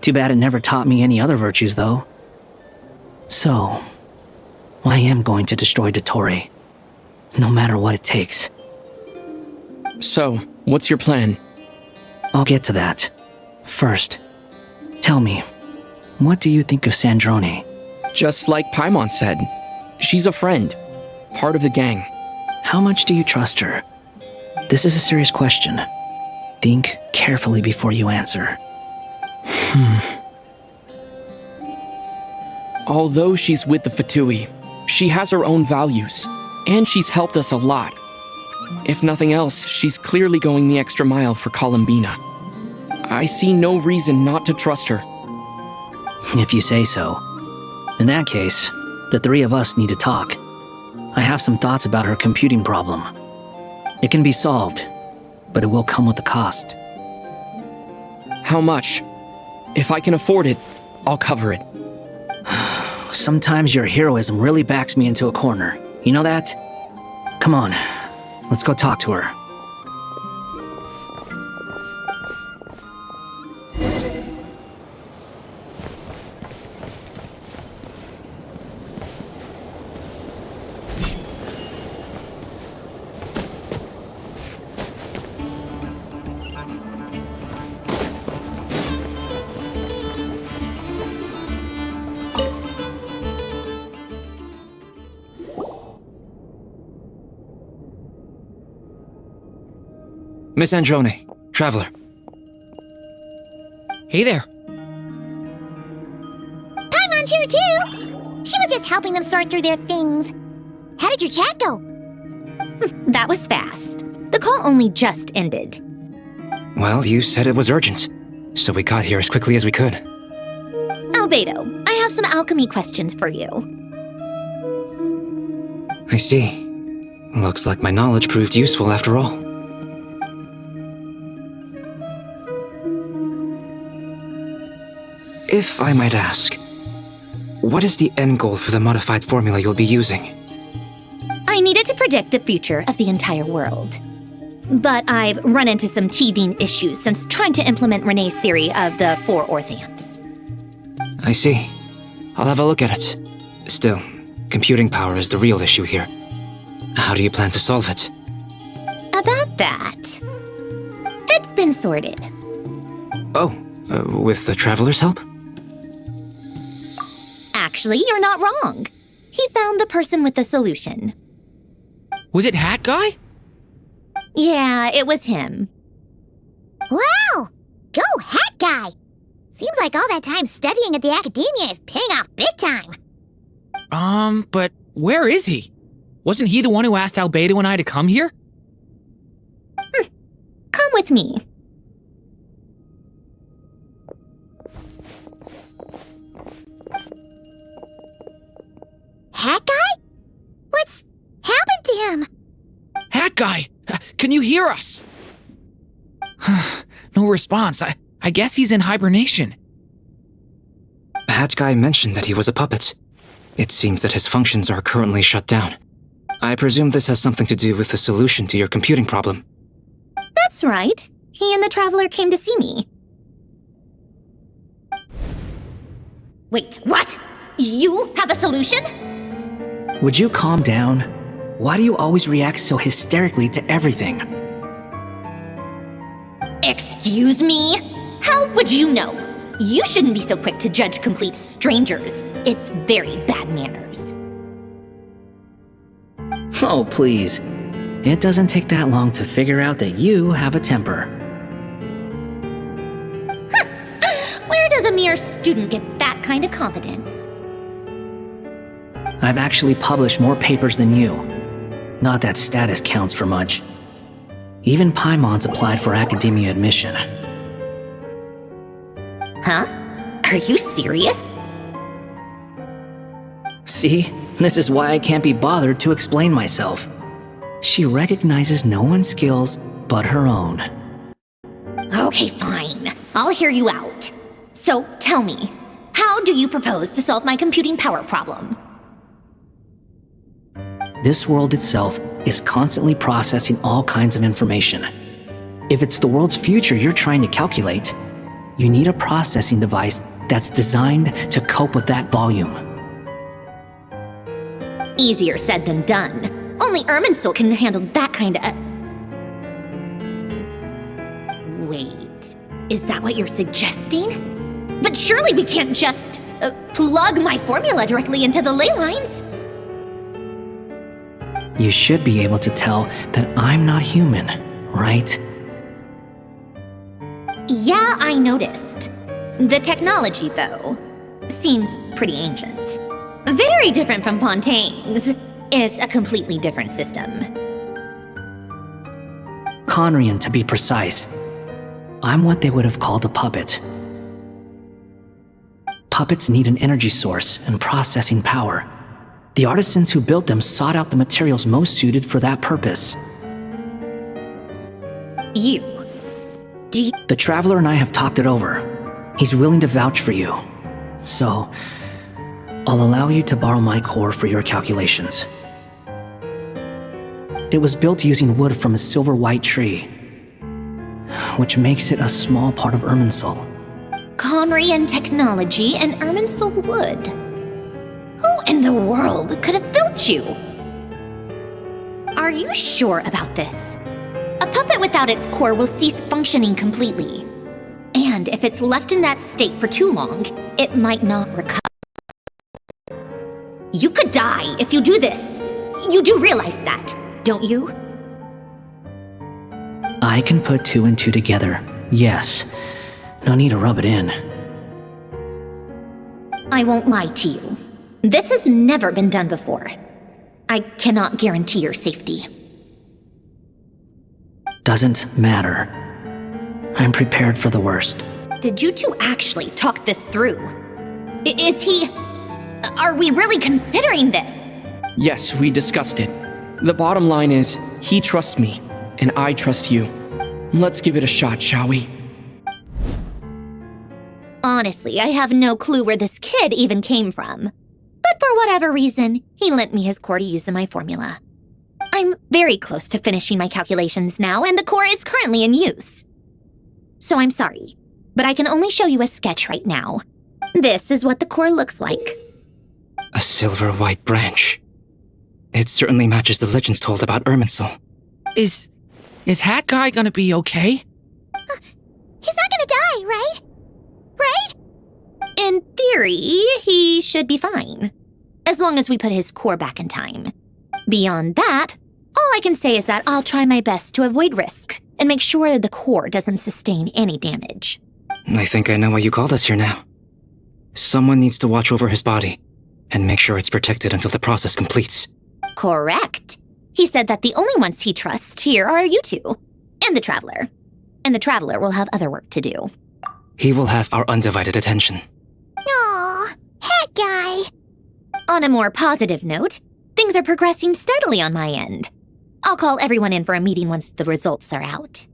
Too bad it never taught me any other virtues, though. So, I am going to destroy Dotori, no matter what it takes. So, what's your plan? I'll get to that. First, tell me, what do you think of Sandrone? Just like Paimon said, she's a friend, part of the gang. How much do you trust her? This is a serious question. Think carefully before you answer. Although she's with the Fatui, she has her own values, and she's helped us a lot. If nothing else, she's clearly going the extra mile for Columbina. I see no reason not to trust her. If you say so. In that case, the three of us need to talk. I have some thoughts about her computing problem. It can be solved, but it will come with a cost. How much? If I can afford it, I'll cover it. Sometimes your heroism really backs me into a corner. You know that? Come on, let's go talk to her. Miss Androne, Traveler. Hey there. Paimon's here too! She was just helping them sort through their things. How did your chat go? That was fast. The call only just ended. Well, you said it was urgent, so we got here as quickly as we could. Albedo, I have some alchemy questions for you. I see. Looks like my knowledge proved useful after all. If I might ask, what is the end goal for the modified formula you'll be using? I needed to predict the future of the entire world. But I've run into some teething issues since trying to implement Renee's theory of the 4 orthants. I see. I'll have a look at it. Still, computing power is the real issue here. How do you plan to solve it? About that, it's been sorted. Oh, with the Traveler's help? Actually, you're not wrong. He found the person with the solution. Was it Hat Guy? Yeah, it was him. Wow! Go Hat Guy! Seems like all that time studying at the academia is paying off big time. But where is he? Wasn't he the one who asked Albedo and I to come here? Come with me. Hat Guy? What's happened to him? Hat Guy! Can you hear us? No response. I guess he's in hibernation. Hat Guy mentioned that he was a puppet. It seems that his functions are currently shut down. I presume this has something to do with the solution to your computing problem. That's right. He and the Traveler came to see me. Wait, what? You have a solution? Would you calm down? Why do you always react so hysterically to everything? Excuse me? How would you know? You shouldn't be so quick to judge complete strangers. It's very bad manners. Oh, please. It doesn't take that long to figure out that you have a temper. their student get that kind of confidence? I've actually published more papers than you. Not that status counts for much. Even Paimon's applied for academia admission. Huh? Are you serious? See? This is why I can't be bothered to explain myself. She recognizes no one's skills but her own. Okay, fine. I'll hear you out. So, tell me, how do you propose to solve my computing power problem? This world itself is constantly processing all kinds of information. If it's the world's future you're trying to calculate, you need a processing device that's designed to cope with that volume. Easier said than done. Only Irminsul can handle that kind of... Wait, is that what you're suggesting? But surely we can't just plug my formula directly into the ley lines. You should be able to tell that I'm not human, right? Yeah, I noticed. The technology, though, seems pretty ancient. Very different from Fontaine's. It's a completely different system. Conrian, to be precise. I'm what they would have called a puppet. Puppets need an energy source and processing power. The artisans who built them sought out the materials most suited for that purpose. The Traveler and I have talked it over. He's willing to vouch for you. So, I'll allow you to borrow my core for your calculations. It was built using wood from a silver-white tree, which makes it a small part of Irminsul. Conrian technology and Irminsul wood. Who in the world could have built you? Are you sure about this? A puppet without its core will cease functioning completely. And if it's left in that state for too long, it might not recover. You could die if you do this. You do realize that, don't you? I can put 2 and 2 together, yes. No need to rub it in. I won't lie to you. This has never been done before. I cannot guarantee your safety. Doesn't matter. I'm prepared for the worst. Did you two actually talk this through? Is he... Are we really considering this? Yes, we discussed it. The bottom line is, he trusts me, and I trust you. Let's give it a shot, shall we? Honestly, I have no clue where this kid even came from. But for whatever reason, he lent me his core to use in my formula. I'm very close to finishing my calculations now, and the core is currently in use. So I'm sorry, but I can only show you a sketch right now. This is what the core looks like. A silver-white branch. It certainly matches the legends told about Irminsul. Is Hat Guy gonna be okay? He's not gonna die, right? Right? In theory, he should be fine. As long as we put his core back in time. Beyond that, all I can say is that I'll try my best to avoid risks and make sure the core doesn't sustain any damage. I think I know why you called us here now. Someone needs to watch over his body and make sure it's protected until the process completes. Correct. He said that the only ones he trusts here are you two, and the Traveler. And the Traveler will have other work to do. He will have our undivided attention. Aw, Hat Guy. On a more positive note, things are progressing steadily on my end. I'll call everyone in for a meeting once the results are out.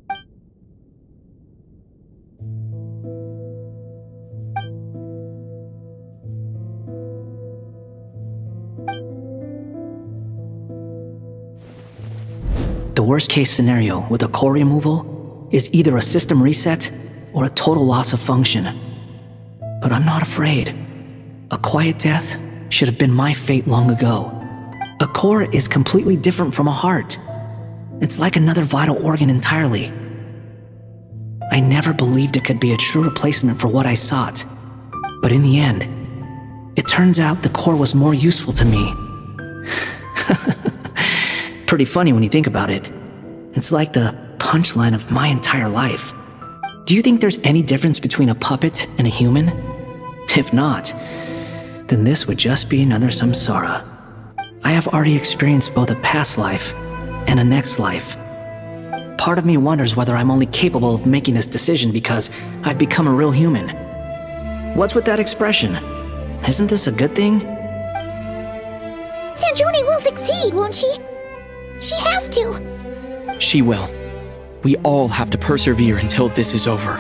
The worst case scenario with a core removal is either a system reset or a total loss of function. But I'm not afraid. A quiet death should have been my fate long ago. A core is completely different from a heart. It's like another vital organ entirely. I never believed it could be a true replacement for what I sought. But in the end, it turns out the core was more useful to me. Pretty funny when you think about it. It's like the punchline of my entire life. Do you think there's any difference between a puppet and a human? If not, then this would just be another samsara. I have already experienced both a past life and a next life. Part of me wonders whether I'm only capable of making this decision because I've become a real human. What's with that expression? Isn't this a good thing? Sandrone will succeed, won't she? She has to. She will. We all have to persevere until this is over.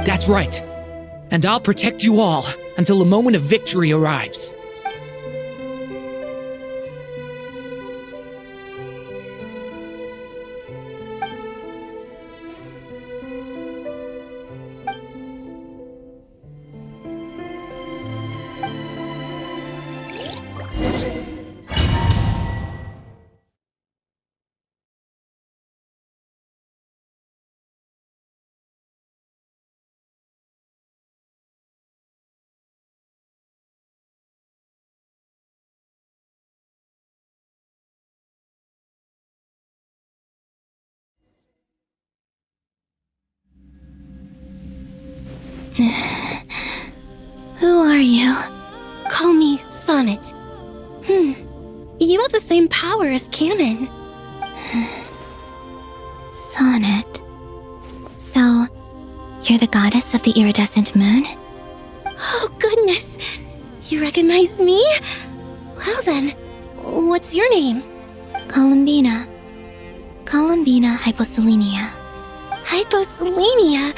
That's right. And I'll protect you all until the moment of victory arrives. Who are you? Call me Sonnet. You have the same power as Canon. Sonnet. So, you're the goddess of the iridescent moon? Oh, goodness! You recognize me? Well then, what's your name? Columbina. Columbina Hyposelenia. Hyposelenia?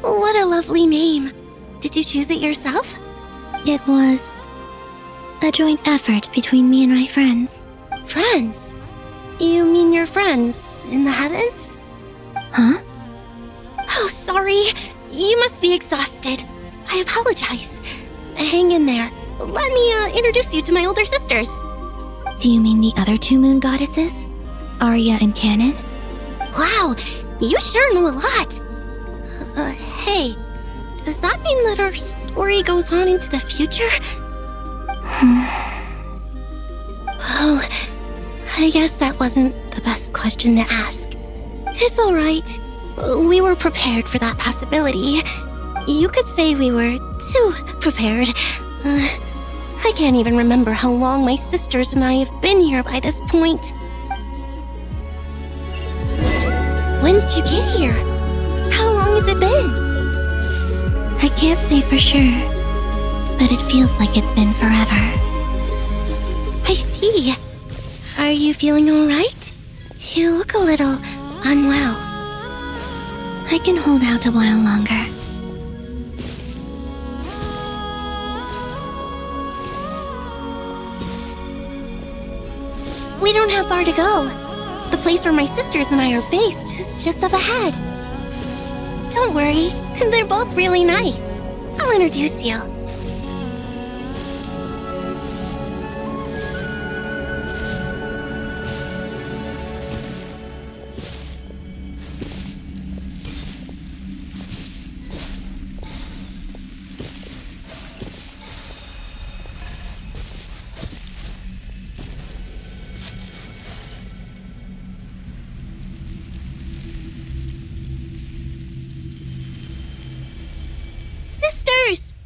What a lovely name. Did you choose it yourself? It was a joint effort between me and my friends. Friends? You mean your friends in the heavens? Huh? Oh, sorry. You must be exhausted. I apologize. Hang in there. Let me introduce you to my older sisters. Do you mean the other two moon goddesses? Arya and Canon? Wow, you sure know a lot. Hey, does that mean that our story goes on into the future? Oh, I guess that wasn't the best question to ask. It's alright. We were prepared for that possibility. You could say we were too prepared. I can't even remember how long my sisters and I have been here by this point. When did you get here? How long has it been? I can't say for sure, but it feels like it's been forever. I see. Are you feeling alright? You look a little unwell. I can hold out a while longer. We don't have far to go. The place where my sisters and I are based is just up ahead. Don't worry, they're both really nice. I'll introduce you.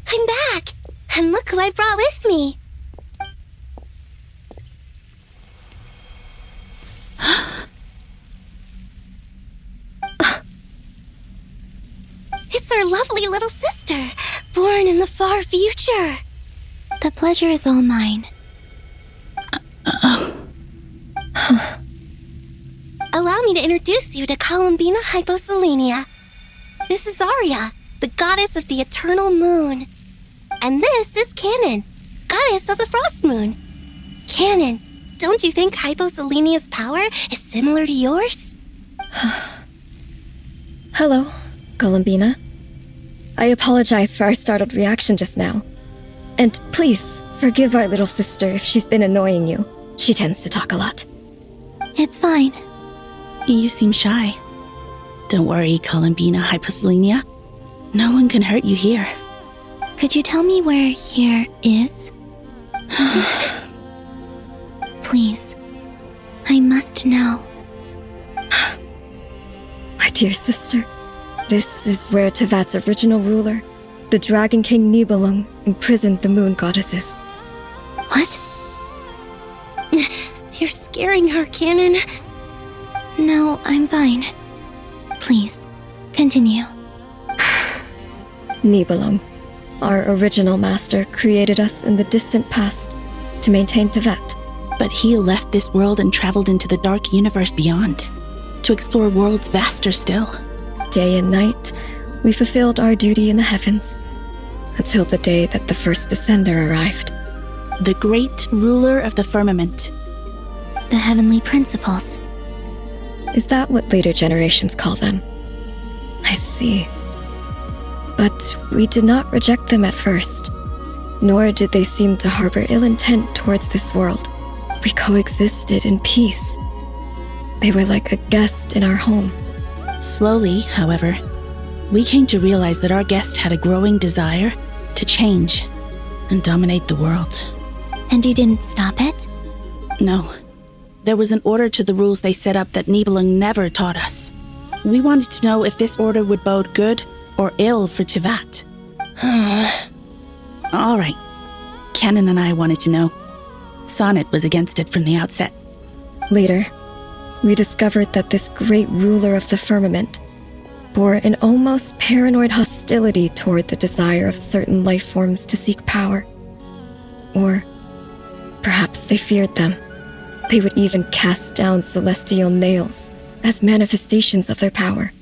I'm back! And look who I brought with me! It's our lovely little sister, born in the far future. The pleasure is all mine. Allow me to introduce you to Columbina Hyposelenia. This is Arya, the goddess of the eternal moon. And this is Canon, goddess of the frost moon. Canon, don't you think Hyposelenia's power is similar to yours? Hello, Columbina. I apologize for our startled reaction just now. And please, forgive our little sister if she's been annoying you. She tends to talk a lot. It's fine. You seem shy. Don't worry, Columbina Hyposelenia. No one can hurt you here. Could you tell me where here is? Please. I must know. My dear sister, this is where Tevat's original ruler, The Dragon King Nibelung imprisoned the moon goddesses. What? You're scaring her, Canon. No, I'm fine. Please, continue. Nibelung, our original master, created us in the distant past to maintain Tevat. But he left this world and traveled into the dark universe beyond, to explore worlds vaster still. Day and night, we fulfilled our duty in the heavens, until the day that the first Descender arrived. The great ruler of the firmament. The heavenly principles. Is that what later generations call them? I see. But we did not reject them at first, nor did they seem to harbor ill intent towards this world. We coexisted in peace. They were like a guest in our home. Slowly, however, we came to realize that our guest had a growing desire to change and dominate the world. And you didn't stop it? No. There was an order to the rules they set up that Nibelung never taught us. We wanted to know if this order would bode good or ill for Tevat. All right. Canon and I wanted to know. Sonnet was against it from the outset. Later, we discovered that this great ruler of the firmament bore an almost paranoid hostility toward the desire of certain life forms to seek power. Or perhaps they feared them. They would even cast down celestial nails as manifestations of their power,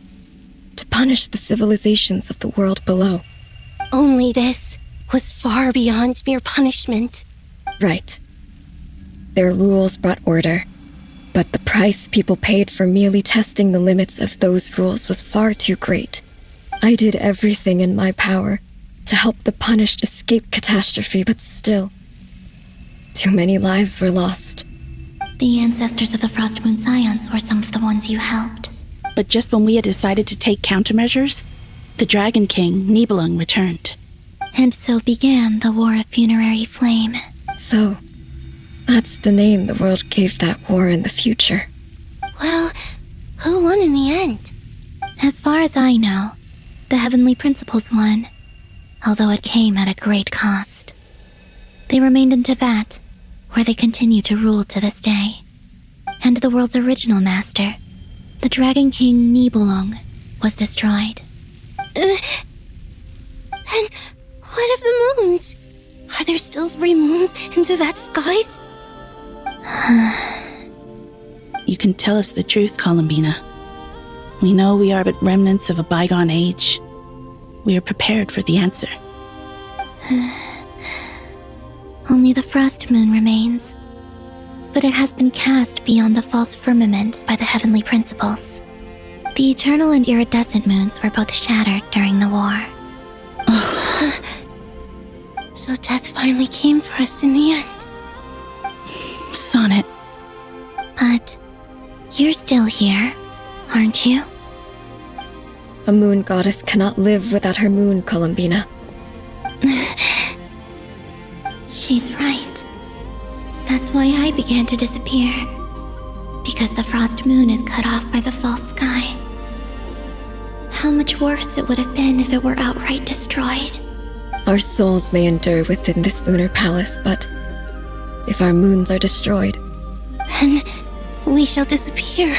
to punish the civilizations of the world below. Only this was far beyond mere punishment. Right. Their rules brought order, but the price people paid for merely testing the limits of those rules was far too great. I did everything in my power to help the punished escape catastrophe, but still, too many lives were lost. The ancestors of the Frostmoon Scions were some of the ones you helped. But just when we had decided to take countermeasures, the Dragon King, Nibelung, returned. And so began the War of Funerary Flame. So, that's the name the world gave that war in the future. Well, who won in the end? As far as I know, the Heavenly Principles won, although it came at a great cost. They remained in Tevat, where they continue to rule to this day. And the world's original master, the Dragon King Nibelung, was destroyed. And what of the moons? Are there still 3 moons in Tevat's skies? You can tell us the truth, Columbina. We know we are but remnants of a bygone age. We are prepared for the answer. Only the Frost Moon remains, but it has been cast beyond the false firmament by the Heavenly Principles. The eternal and iridescent moons were both shattered during the war. So death finally came for us in the end. Sonnet. But you're still here, aren't you? A moon goddess cannot live without her moon, Columbina. She's right. That's why I began to disappear. Because the Frost Moon is cut off by the false sky. How much worse it would have been if it were outright destroyed. Our souls may endure within this lunar palace, but if our moons are destroyed, then we shall disappear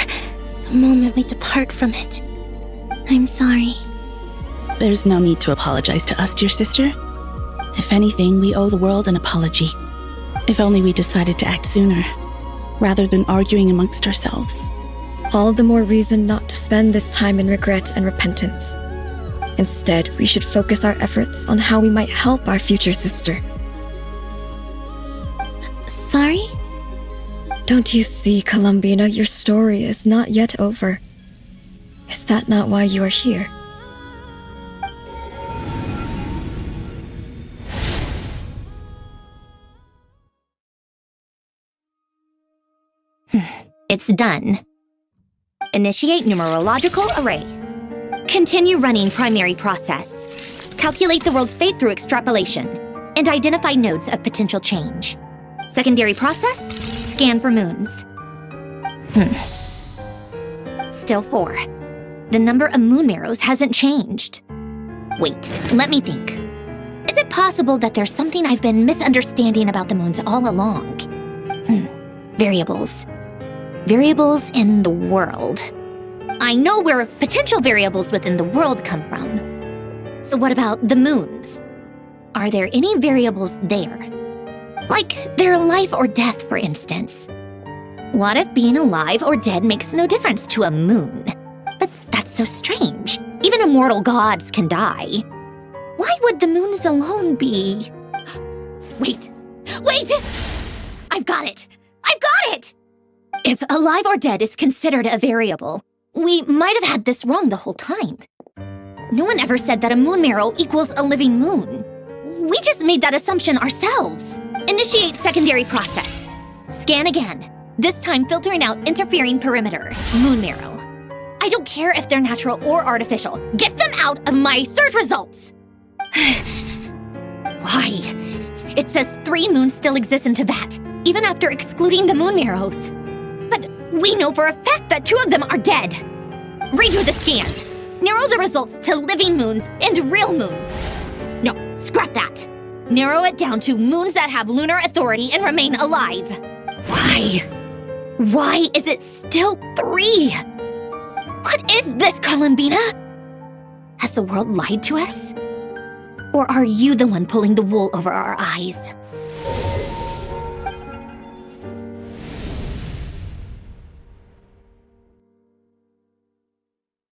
the moment we depart from it. I'm sorry. There's no need to apologize to us, dear sister. If anything, we owe the world an apology. If only we decided to act sooner, rather than arguing amongst ourselves. All the more reason not to spend this time in regret and repentance. Instead, we should focus our efforts on how we might help our future sister. Sorry? Don't you see, Columbina, your story is not yet over. Is that not why you are here? It's done. Initiate numerological array. Continue running primary process. Calculate the world's fate through extrapolation, and identify nodes of potential change. Secondary process, scan for moons. Still 4. The number of moon marrows hasn't changed. Wait, let me think. Is it possible that there's something I've been misunderstanding about the moons all along? Variables. Variables in the world. I know where potential variables within the world come from. So what about the moons? Are there any variables there? Like their life or death, for instance. What if being alive or dead makes no difference to a moon? But that's so strange. Even immortal gods can die. Why would the moons alone be... Wait! I've got it! If alive or dead is considered a variable, we might have had this wrong the whole time. No one ever said that a moon marrow equals a living moon. We just made that assumption ourselves. Initiate secondary process. Scan again, this time filtering out interfering perimeter, moon marrow. I don't care if they're natural or artificial. Get them out of my search results! Why? It says 3 moons still exist in Teyvat, even after excluding the moon marrows. But we know for a fact that 2 of them are dead. Redo the scan. Narrow the results to living moons and real moons. No, scrap that. Narrow it down to moons that have lunar authority and remain alive. Why? Why is it still 3? What is this, Columbina? Has the world lied to us? Or are you the one pulling the wool over our eyes?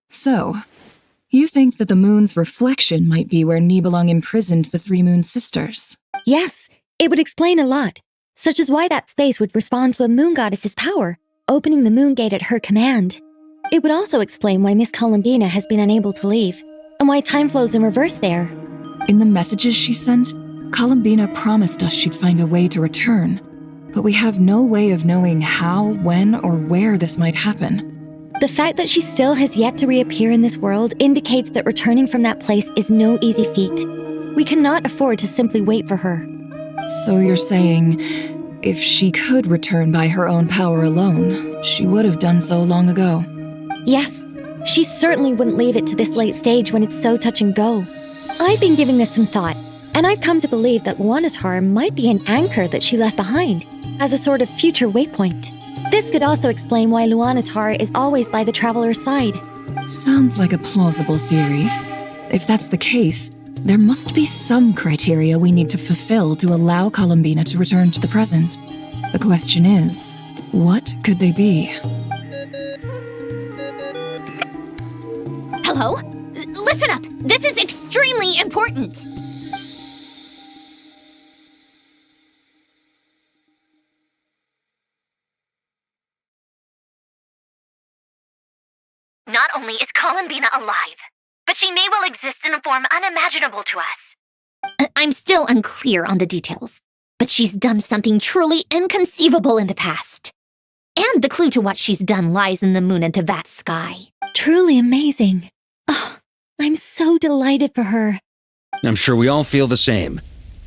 So, you think that the moon's reflection might be where Nibelung imprisoned the 3 moon sisters? Yes, it would explain a lot, such as why that space would respond to a moon goddess's power, opening the moon gate at her command. It would also explain why Miss Columbina has been unable to leave, and why time flows in reverse there. In the messages she sent, Columbina promised us she'd find a way to return, but we have no way of knowing how, when, or where this might happen. The fact that she still has yet to reappear in this world indicates that returning from that place is no easy feat. We cannot afford to simply wait for her. So you're saying, if she could return by her own power alone, she would have done so long ago? Yes, she certainly wouldn't leave it to this late stage when it's so touch and go. I've been giving this some thought, and I've come to believe that Luanatar might be an anchor that she left behind, as a sort of future waypoint. This could also explain why Luanatar is always by the traveler's side. Sounds like a plausible theory. If that's the case, there must be some criteria we need to fulfill to allow Columbina to return to the present. The question is, what could they be? Hello? Listen up! This is extremely important! Not only is Columbina alive, but she may well exist in a form unimaginable to us. I'm still unclear on the details, but she's done something truly inconceivable in the past. And the clue to what she's done lies in the moon and Teyvat sky. Truly amazing. Oh, I'm so delighted for her. I'm sure we all feel the same.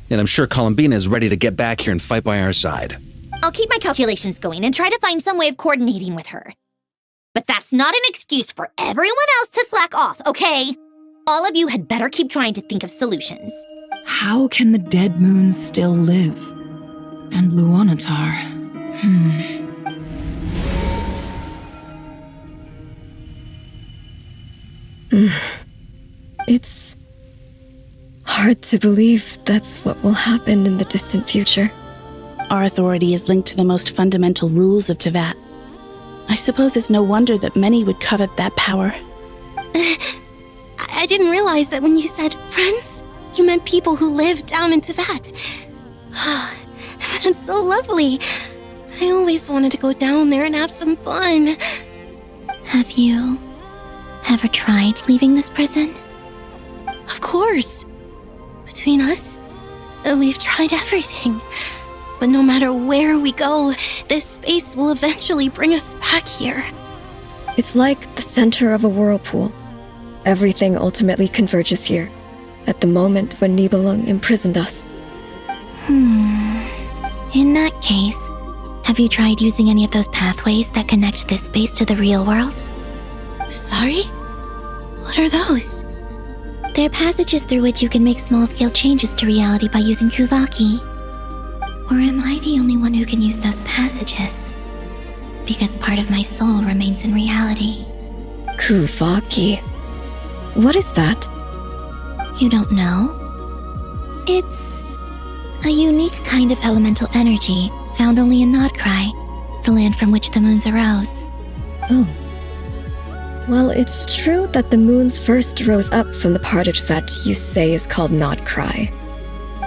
And I'm sure Columbina is ready to get back here and fight by our side. I'll keep my calculations going and try to find some way of coordinating with her. But that's not an excuse for everyone else to slack off, okay? All of you had better keep trying to think of solutions. How can the dead moons still live? And Luanatar? It's hard to believe that's what will happen in the distant future. Our authority is linked to the most fundamental rules of Teyvat. I suppose it's no wonder that many would covet that power. I didn't realize that when you said friends, you meant people who live down in Teyvat. That's so lovely. I always wanted to go down there and have some fun. Have you ever tried leaving this prison? Of course. Between us, we've tried everything. But no matter where we go, this space will eventually bring us back here. It's like the center of a whirlpool. Everything ultimately converges here, at the moment when Nibelung imprisoned us. In that case, have you tried using any of those pathways that connect this space to the real world? Sorry? What are those? They're passages through which you can make small-scale changes to reality by using Kuvaki. Or am I the only one who can use those passages? Because part of my soul remains in reality. Kuvaki. What is that? You don't know? It's a unique kind of elemental energy found only in Krai, the land from which the moons arose. Oh. Well, it's true that the moons first rose up from the part of Tibet you say is called Krai.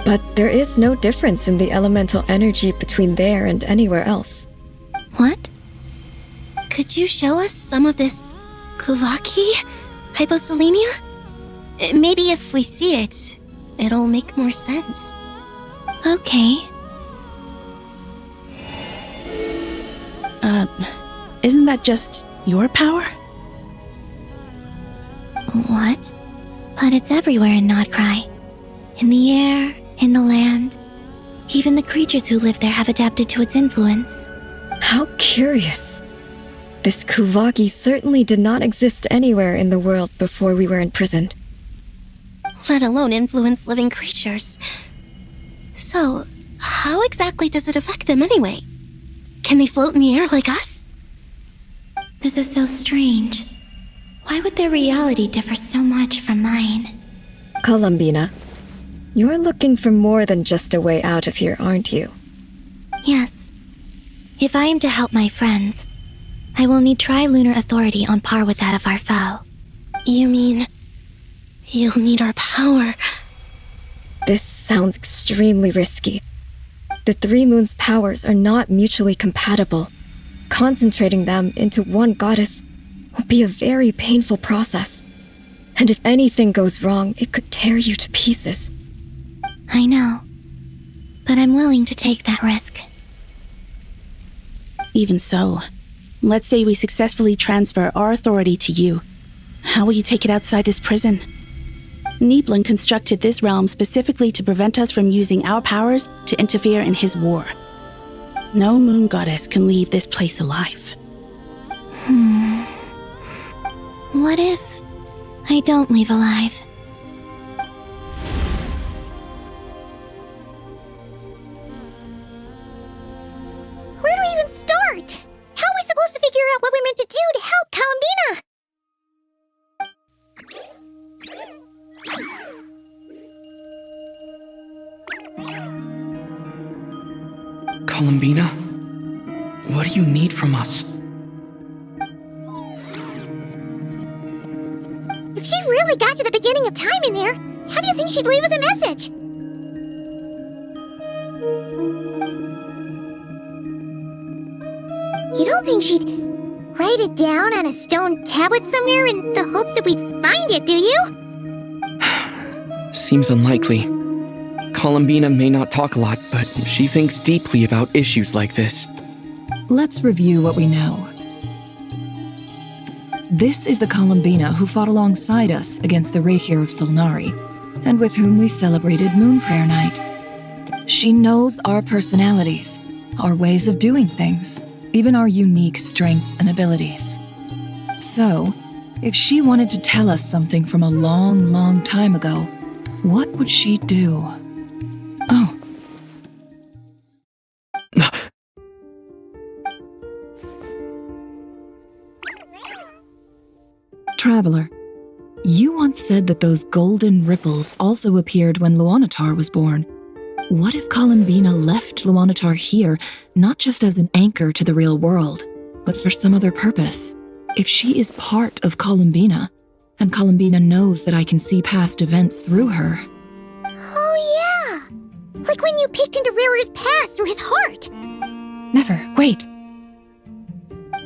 But there is no difference in the elemental energy between there and anywhere else. What? Could you show us some of this Kuvaki hyposelenia? Maybe if we see it, it'll make more sense. Okay. Isn't that just your power? What? But it's everywhere in Krai. In the air, in the land. Even the creatures who live there have adapted to its influence. How curious. This Kuvaki certainly did not exist anywhere in the world before we were imprisoned. Let alone influence living creatures. So, how exactly does it affect them anyway? Can they float in the air like us? This is so strange. Why would their reality differ so much from mine? Columbina, you're looking for more than just a way out of here, aren't you? Yes. If I am to help my friends, I will need tri-lunar authority on par with that of our foe. You mean you'll need our power? This sounds extremely risky. The three moons' powers are not mutually compatible. Concentrating them into one goddess will be a very painful process. And if anything goes wrong, it could tear you to pieces. I know. But I'm willing to take that risk. Even so, let's say we successfully transfer our authority to you. How will you take it outside this prison? Nibelung constructed this realm specifically to prevent us from using our powers to interfere in his war. No moon goddess can leave this place alive. What if I don't leave alive? Where do we even start? How are we supposed to figure out what we're meant to do to help Columbina? Columbina? What do you need from us? If she really got to the beginning of time in there, how do you think she'd leave us a message? You don't think she'd write it down on a stone tablet somewhere in the hopes that we'd find it, do you? Seems unlikely. Columbina may not talk a lot, but she thinks deeply about issues like this. Let's review what we know. This is the Columbina who fought alongside us against the Rakhir of Solnari, and with whom we celebrated Moon Prayer Night. She knows our personalities, our ways of doing things, even our unique strengths and abilities. So, if she wanted to tell us something from a long, long time ago, what would she do? Oh. Traveler, you once said that those golden ripples also appeared when Luanatar was born. What if Columbina left Luanatar here, not just as an anchor to the real world, but for some other purpose? If she is part of Columbina, and Columbina knows that I can see past events through her. Oh yeah! Like when you peeked into Rarer's past through his heart! Never, wait.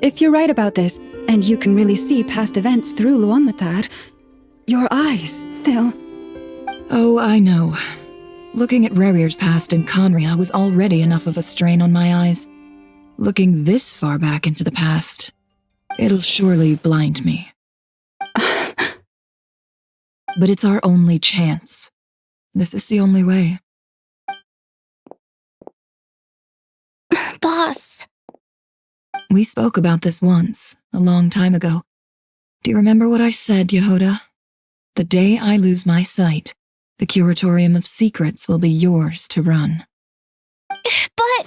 If you're right about this, and you can really see past events through Luanmatar, your eyes, they'll... Oh, I know. Looking at Rerir's past in Conria was already enough of a strain on my eyes. Looking this far back into the past, it'll surely blind me. But it's our only chance. This is the only way. Boss. We spoke about this once, a long time ago. Do you remember what I said, Yehoda? The day I lose my sight, the Curatorium of Secrets will be yours to run. But...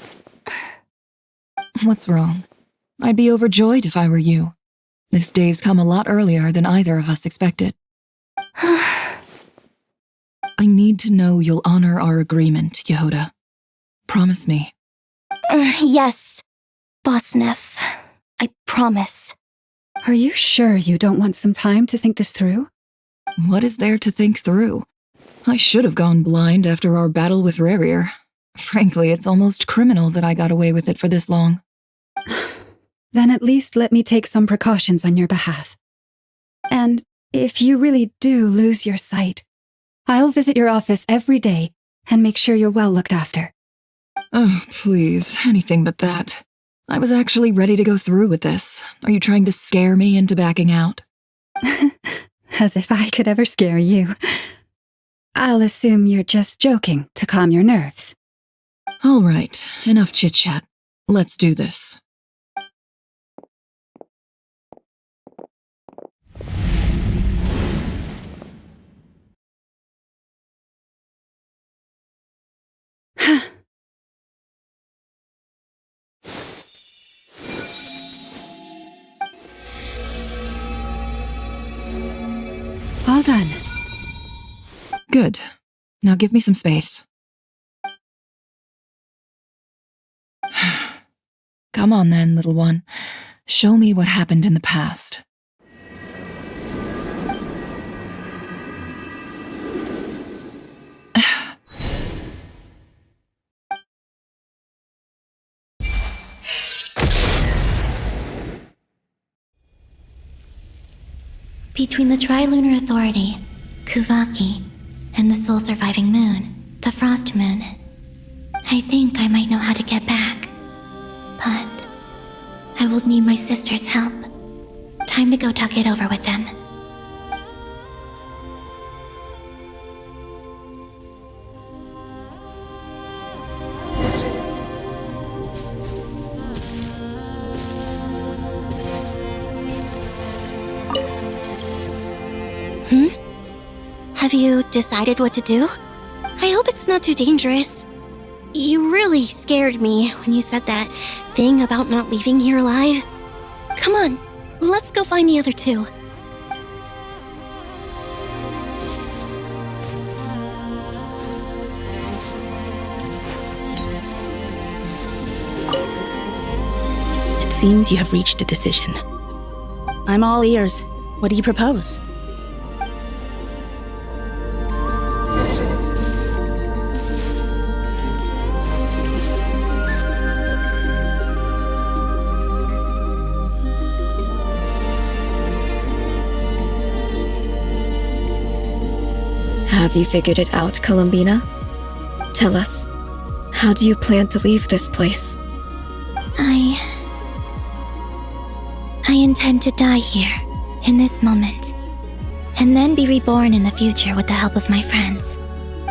What's wrong? I'd be overjoyed if I were you. This day's come a lot earlier than either of us expected. I need to know you'll honor our agreement, Yehuda. Promise me. Yes, Boss Neff. I promise. Are you sure you don't want some time to think this through? What is there to think through? I should have gone blind after our battle with Rarier. Frankly, it's almost criminal that I got away with it for this long. Then at least let me take some precautions on your behalf. And if you really do lose your sight, I'll visit your office every day and make sure you're well looked after. Oh, please, anything but that. I was actually ready to go through with this. Are you trying to scare me into backing out? As if I could ever scare you. I'll assume you're just joking to calm your nerves. All right, enough chit-chat. Let's do this. All done. Good. Now give me some space. Come on then, little one. Show me what happened in the past. Between the Trilunar Authority, Kuvaki, and the sole-surviving moon, the Frost Moon, I think I might know how to get back. But I will need my sister's help. Time to go talk it over with them. Have you decided what to do? I hope it's not too dangerous. You really scared me when you said that thing about not leaving here alive. Come on, let's go find the other two. It seems you have reached a decision. I'm all ears. What do you propose? Have you figured it out, Columbina? Tell us, how do you plan to leave this place? I intend to die here, in this moment, and then be reborn in the future with the help of my friends.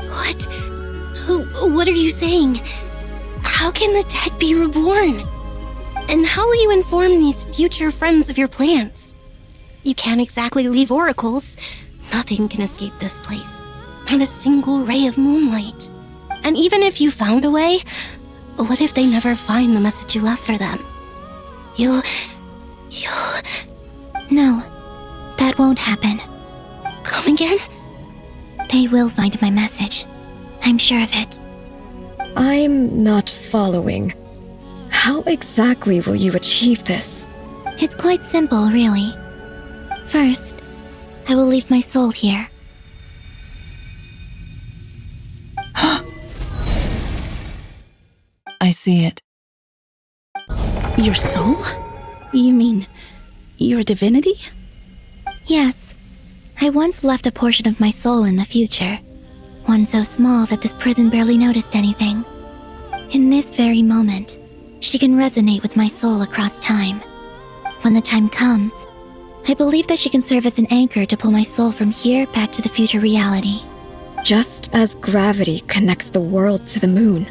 What? What are you saying? How can the dead be reborn? And how will you inform these future friends of your plans? You can't exactly leave oracles. Nothing can escape this place. Not a single ray of moonlight. And even if you found a way, what if they never find the message you left for them? You'll... No, that won't happen. Come again? They will find my message. I'm sure of it. I'm not following. How exactly will you achieve this? It's quite simple, really. First, I will leave my soul here. I see it. Your soul? You mean, you're a divinity? Yes. I once left a portion of my soul in the future. One so small that this prison barely noticed anything. In this very moment, she can resonate with my soul across time. When the time comes, I believe that she can serve as an anchor to pull my soul from here back to the future reality. Just as gravity connects the world to the moon.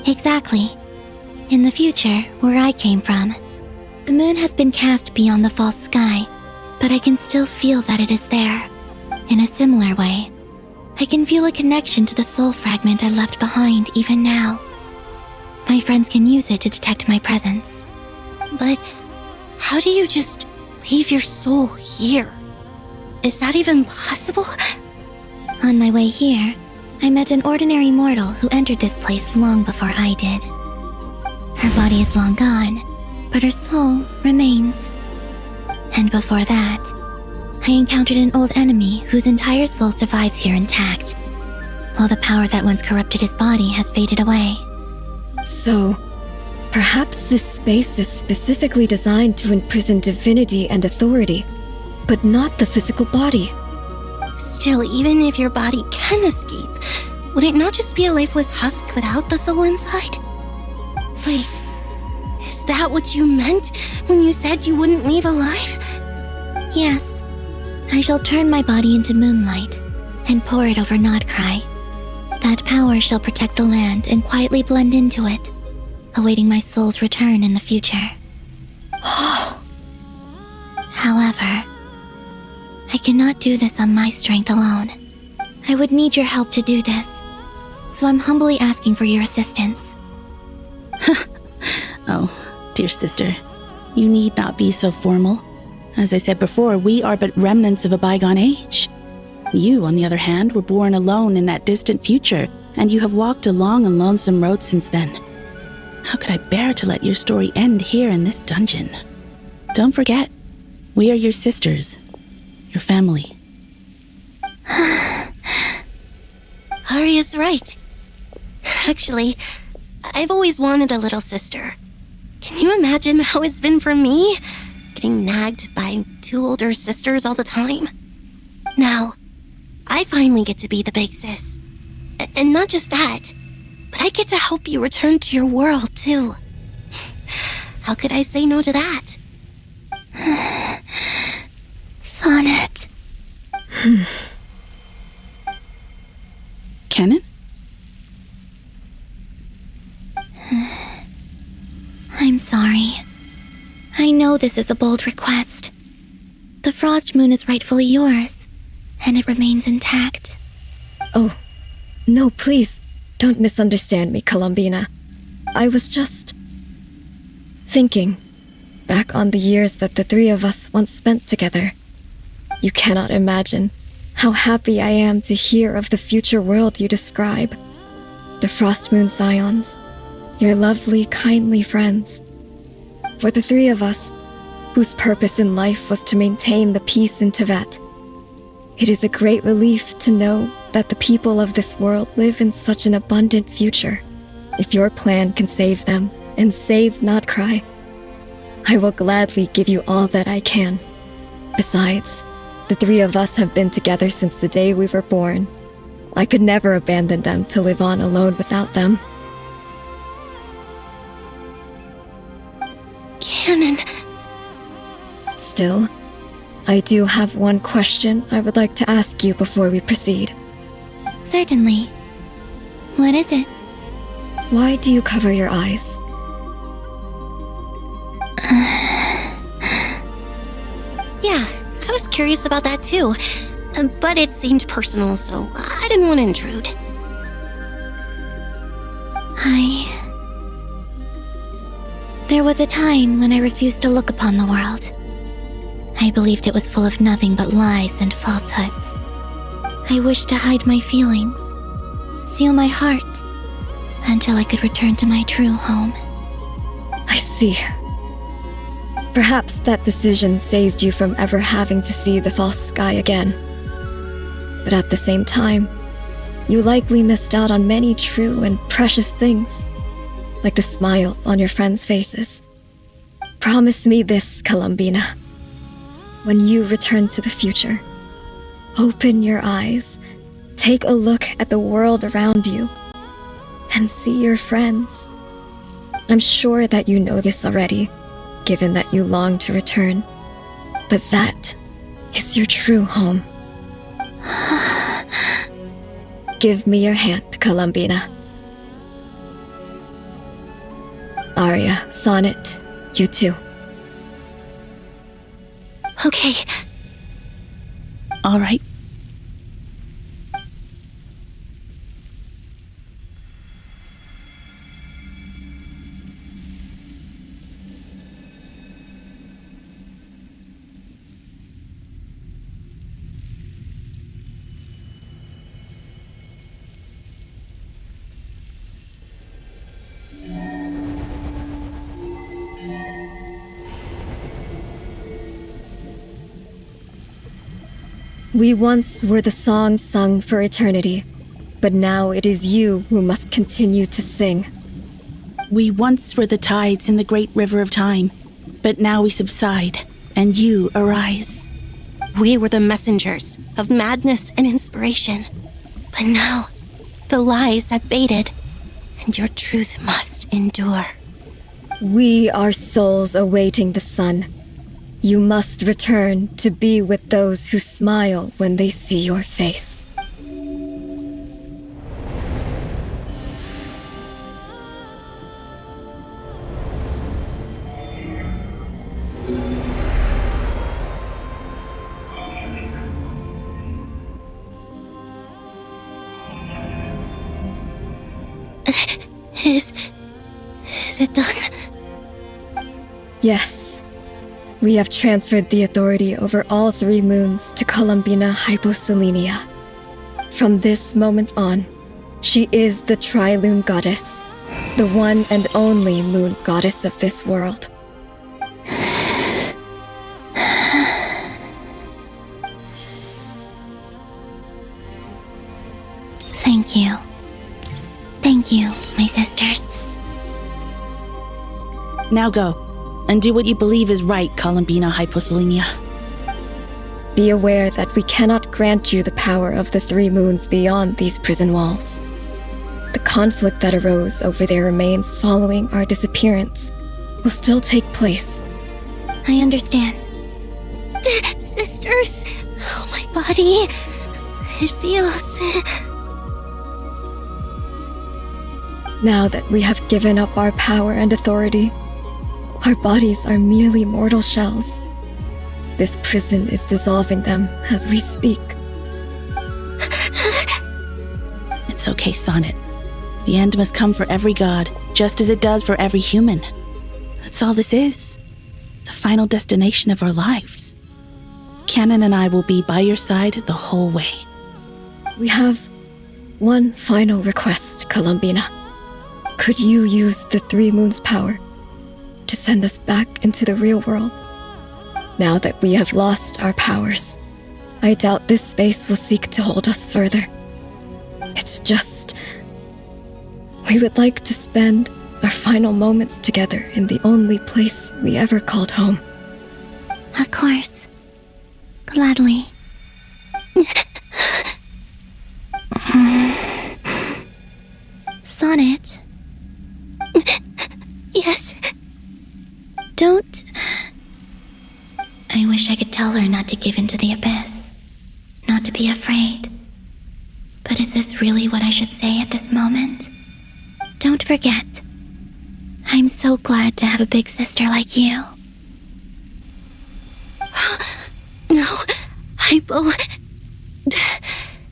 Exactly. In the future, where I came from, the moon has been cast beyond the false sky, but I can still feel that it is there. In a similar way, I can feel a connection to the soul fragment I left behind even now. My friends can use it to detect my presence. But how do you just leave your soul here? Is that even possible? On my way here, I met an ordinary mortal who entered this place long before I did. Her body is long gone, but her soul remains. And before that, I encountered an old enemy whose entire soul survives here intact, while the power that once corrupted his body has faded away. So, perhaps this space is specifically designed to imprison divinity and authority, but not the physical body. Still, even if your body can escape, would it not just be a lifeless husk without the soul inside? Wait, is that what you meant when you said you wouldn't leave alive? Yes. I shall turn my body into moonlight and pour it over Krai. That power shall protect the land and quietly blend into it, awaiting my soul's return in the future. However, I cannot do this on my strength alone. I would need your help to do this, so I'm humbly asking for your assistance. Oh, dear sister, you need not be so formal. As I said before, we are but remnants of a bygone age. You, on the other hand, were born alone in that distant future, and you have walked a long and lonesome road since then. How could I bear to let your story end here in this dungeon? Don't forget, we are your sisters, your family. Arya's right. Actually, I've always wanted a little sister. Can you imagine how it's been for me? Getting nagged by two older sisters all the time. Now, I finally get to be the big sis. And not just that, but I get to help you return to your world, too. How could I say no to that? Sonnet. Kennen? I'm sorry. I know this is a bold request. The Frost Moon is rightfully yours, and it remains intact. Oh, no, please, don't misunderstand me, Columbina. I was just thinking back on the years that the three of us once spent together. You cannot imagine how happy I am to hear of the future world you describe. The Frost Moon Scions, your lovely, kindly friends. For the three of us, whose purpose in life was to maintain the peace in Teyvat, it is a great relief to know that the people of this world live in such an abundant future. If your plan can save them and save Krai, I will gladly give you all that I can. Besides, the three of us have been together since the day we were born. I could never abandon them to live on alone without them. Cannon. Still, I do have one question I would like to ask you before we proceed. Certainly. What is it? Why do you cover your eyes? Yeah, I was curious about that too. But it seemed personal, so I didn't want to intrude. There was a time when I refused to look upon the world. I believed it was full of nothing but lies and falsehoods. I wished to hide my feelings, seal my heart, until I could return to my true home. I see. Perhaps that decision saved you from ever having to see the false sky again. But at the same time, you likely missed out on many true and precious things, like the smiles on your friends' faces. Promise me this, Columbina. When you return to the future, open your eyes, take a look at the world around you, and see your friends. I'm sure that you know this already, given that you long to return, but that is your true home. Give me your hand, Columbina. Arya, Sonnet, you too. Okay. All right. We once were the song sung for eternity, but now it is you who must continue to sing. We once were the tides in the great river of time, but now we subside, and you arise. We were the messengers of madness and inspiration, but now the lies have faded, and your truth must endure. We are souls awaiting the sun. You must return to be with those who smile when they see your face. Is it done? Yes. We have transferred the authority over all 3 moons to Columbina Hyposelenia. From this moment on, she is the Tri-Lune Goddess, the one and only moon goddess of this world. Thank you. Thank you, my sisters. Now go, and do what you believe is right, Columbina Hyposelenia. Be aware that we cannot grant you the power of the 3 moons beyond these prison walls. The conflict that arose over their remains following our disappearance will still take place. I understand. Sisters! Oh, my body. It feels... Now that we have given up our power and authority, our bodies are merely mortal shells. This prison is dissolving them as we speak. It's okay, Sonnet. The end must come for every god, just as it does for every human. That's all this is. The final destination of our lives. Canon and I will be by your side the whole way. We have one final request, Columbina. Could you use the 3 moons' power to send us back into the real world? Now that we have lost our powers, I doubt this space will seek to hold us further. It's just... we would like to spend our final moments together in the only place we ever called home. Of course. Gladly. Sonnet? Yes? Don't... I wish I could tell her not to give in to the abyss. Not to be afraid. But is this really what I should say at this moment? Don't forget. I'm so glad to have a big sister like you. No, Hypo...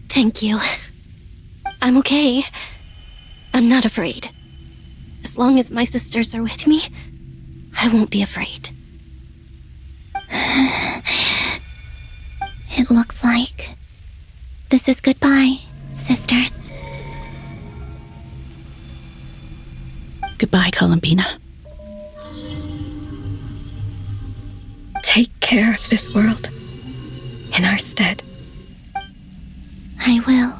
Thank you. I'm okay. I'm not afraid. As long as my sisters are with me, I won't be afraid. It looks like this is goodbye, sisters. Goodbye, Columbina. Take care of this world in our stead. I will.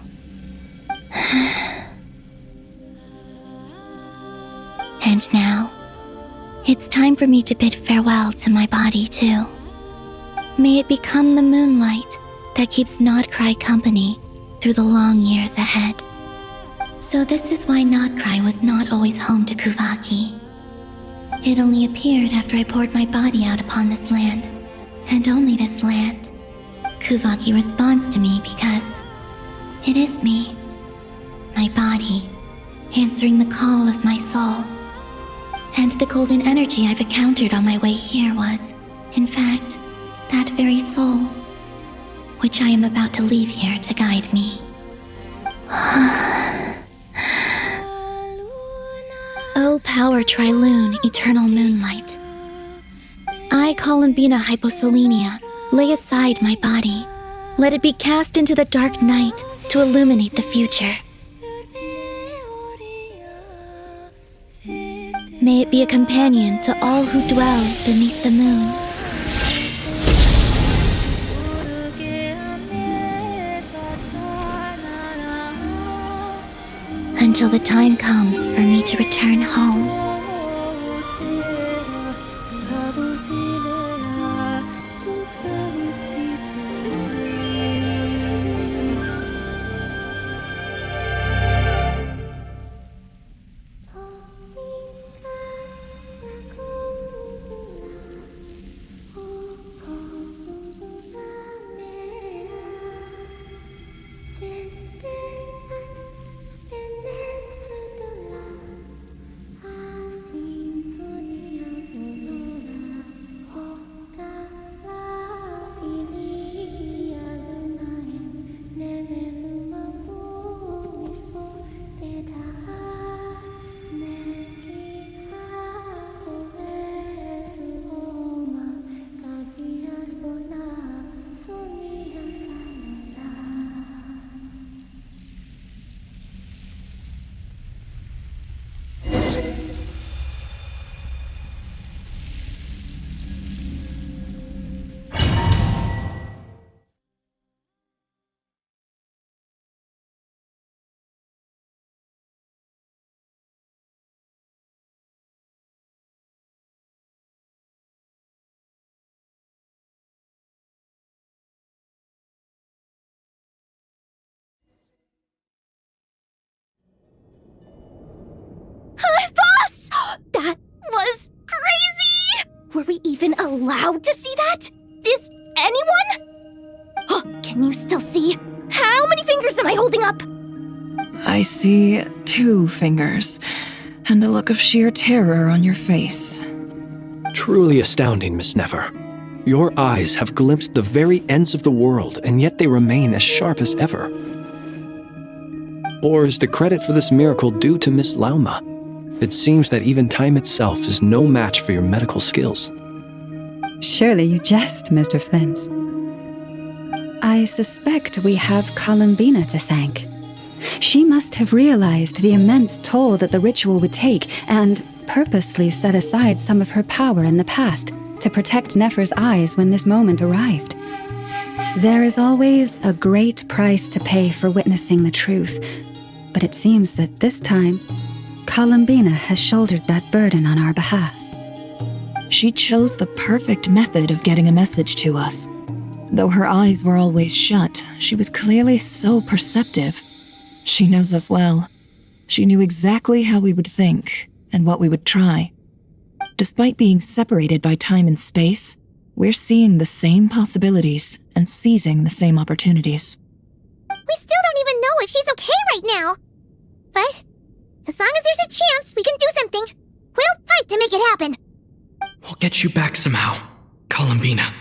And now, it's time for me to bid farewell to my body, too. May it become the moonlight that keeps Not Krai company through the long years ahead. So this is why Not Krai was not always home to Kuvaki. It only appeared after I poured my body out upon this land, and only this land. Kuvaki responds to me because it is me, my body, answering the call of my soul. And the golden energy I've encountered on my way here was, in fact, that very soul, which I am about to leave here to guide me. O power Tri-Lune, eternal moonlight. I, Columbina Hyposelenia, lay aside my body. Let it be cast into the dark night to illuminate the future. May it be a companion to all who dwell beneath the moon. until the time comes for me to return home. Boss! That was crazy! Were we even allowed to see that? Is anyone? Can you still see? How many fingers am I holding up? I see 2 fingers, and a look of sheer terror on your face. Truly astounding, Miss Nefer. Your eyes have glimpsed the very ends of the world, and yet they remain as sharp as ever. Or is the credit for this miracle due to Miss Lauma? It seems that even time itself is no match for your medical skills. Surely you jest, Mr. Flint. I suspect we have Columbina to thank. She must have realized the immense toll that the ritual would take and purposely set aside some of her power in the past to protect Nefer's eyes when this moment arrived. There is always a great price to pay for witnessing the truth, but it seems that this time, Columbina has shouldered that burden on our behalf. She chose the perfect method of getting a message to us. Though her eyes were always shut, she was clearly so perceptive. She knows us well. She knew exactly how we would think and what we would try. Despite being separated by time and space, we're seeing the same possibilities and seizing the same opportunities. We still don't even know if she's okay right now. But as long as there's a chance we can do something, we'll fight to make it happen. We'll get you back somehow, Columbina.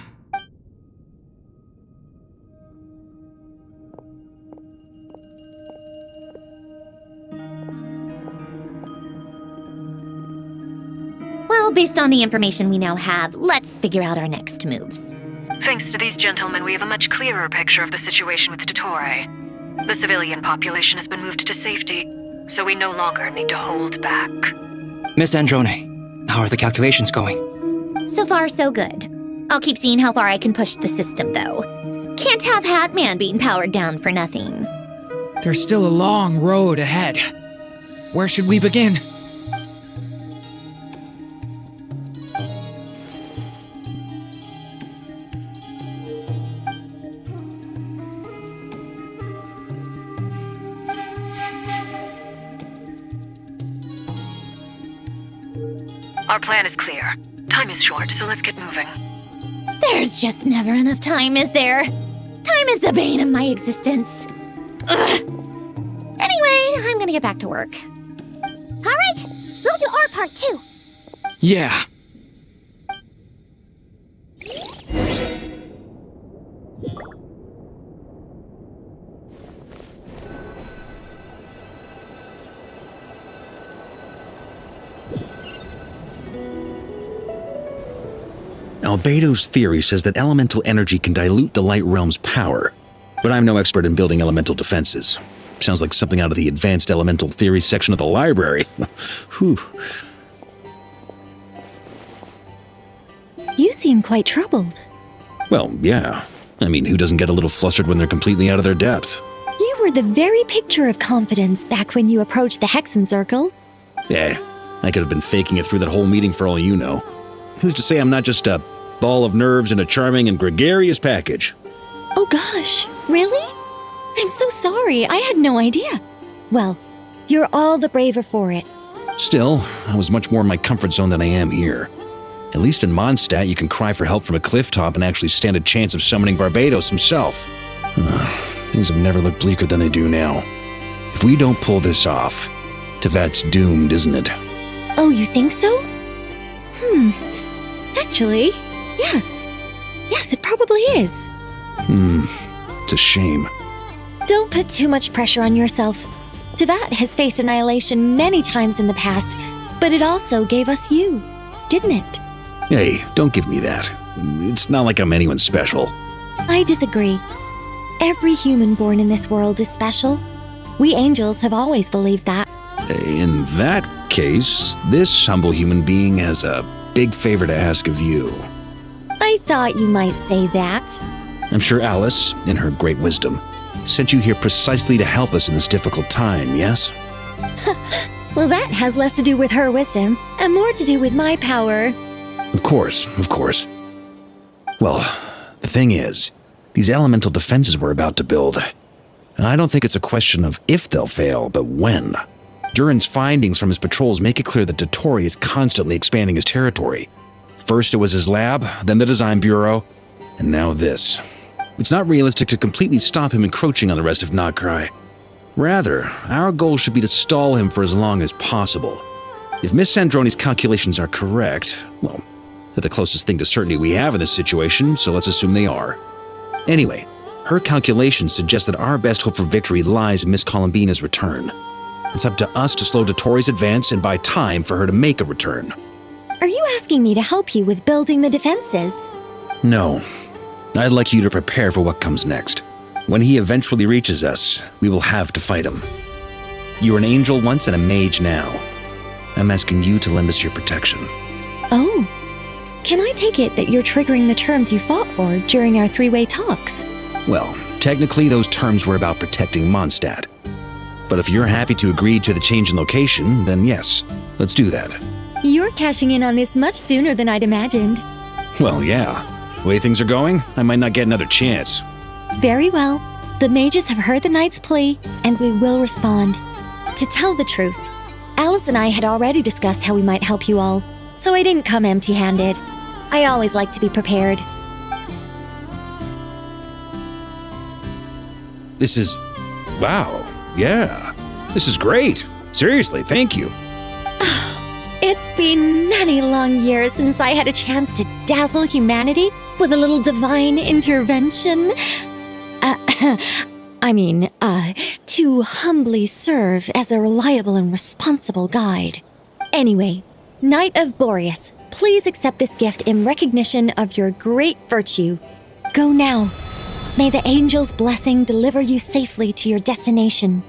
Well, based on the information we now have, let's figure out our next moves. Thanks to these gentlemen, we have a much clearer picture of the situation with Dottore. The civilian population has been moved to safety, so we no longer need to hold back. Miss Androne, how are the calculations going? So far, so good. I'll keep seeing how far I can push the system, though. Can't have Hatman being powered down for nothing. There's still a long road ahead. Where should we begin? Our plan is clear. Time is short, so let's get moving. There's just never enough time, is there? Time is the bane of my existence. Ugh. Anyway, I'm gonna get back to work. All right, we'll do our part too. Yeah. Albedo's theory says that elemental energy can dilute the light realm's power, but I'm no expert in building elemental defenses. Sounds like something out of the advanced elemental theory section of the library. Whew. You seem quite troubled. Well, yeah. I mean, who doesn't get a little flustered when they're completely out of their depth? You were the very picture of confidence back when you approached the Hexen Circle. Yeah, I could have been faking it through that whole meeting for all you know. Who's to say I'm not just a ball of nerves in a charming and gregarious package? Oh gosh, really? I'm so sorry, I had no idea. Well, you're all the braver for it. Still, I was much more in my comfort zone than I am here. At least in Mondstadt, you can cry for help from a cliff top and actually stand a chance of summoning Barbados himself. Things have never looked bleaker than they do now. If we don't pull this off, Tevat's doomed, isn't it? Oh, you think so? Actually, yes. Yes, it probably is. It's a shame. Don't put too much pressure on yourself. Tevat has faced annihilation many times in the past, but it also gave us you, didn't it? Hey, don't give me that. It's not like I'm anyone special. I disagree. Every human born in this world is special. We angels have always believed that. In that case, this humble human being has a big favor to ask of you. I thought you might say that. I'm sure Alice, in her great wisdom, sent you here precisely to help us in this difficult time, yes? Well, that has less to do with her wisdom and more to do with my power. Of course. Well, the thing is, these elemental defenses we're about to build, I don't think it's a question of if they'll fail, but when. Durin's findings from his patrols make it clear that Dottore is constantly expanding his territory. First it was his lab, then the design bureau, and now this. It's not realistic to completely stop him encroaching on the rest of Krai. Rather, our goal should be to stall him for as long as possible. If Miss Sandroni's calculations are correct, well, they're the closest thing to certainty we have in this situation, so let's assume they are. Anyway, her calculations suggest that our best hope for victory lies in Miss Columbina's return. It's up to us to slow Dottore's advance and buy time for her to make a return. Are you asking me to help you with building the defenses? No. I'd like you to prepare for what comes next. When he eventually reaches us, we will have to fight him. You were an angel once and a mage now. I'm asking you to lend us your protection. Oh. Can I take it that you're triggering the terms you fought for during our three-way talks? Well, technically those terms were about protecting Mondstadt. But if you're happy to agree to the change in location, then yes, let's do that. You're cashing in on this much sooner than I'd imagined. Well, yeah. The way things are going, I might not get another chance. Very well. The mages have heard the knight's plea, and we will respond. To tell the truth, Alice and I had already discussed how we might help you all, so I didn't come empty-handed. I always like to be prepared. This is... wow. Yeah. This is great. Seriously, thank you. It's been many long years since I had a chance to dazzle humanity with a little divine intervention. To humbly serve as a reliable and responsible guide. Anyway, Knight of Boreas, please accept this gift in recognition of your great virtue. Go now. May the angel's blessing deliver you safely to your destination.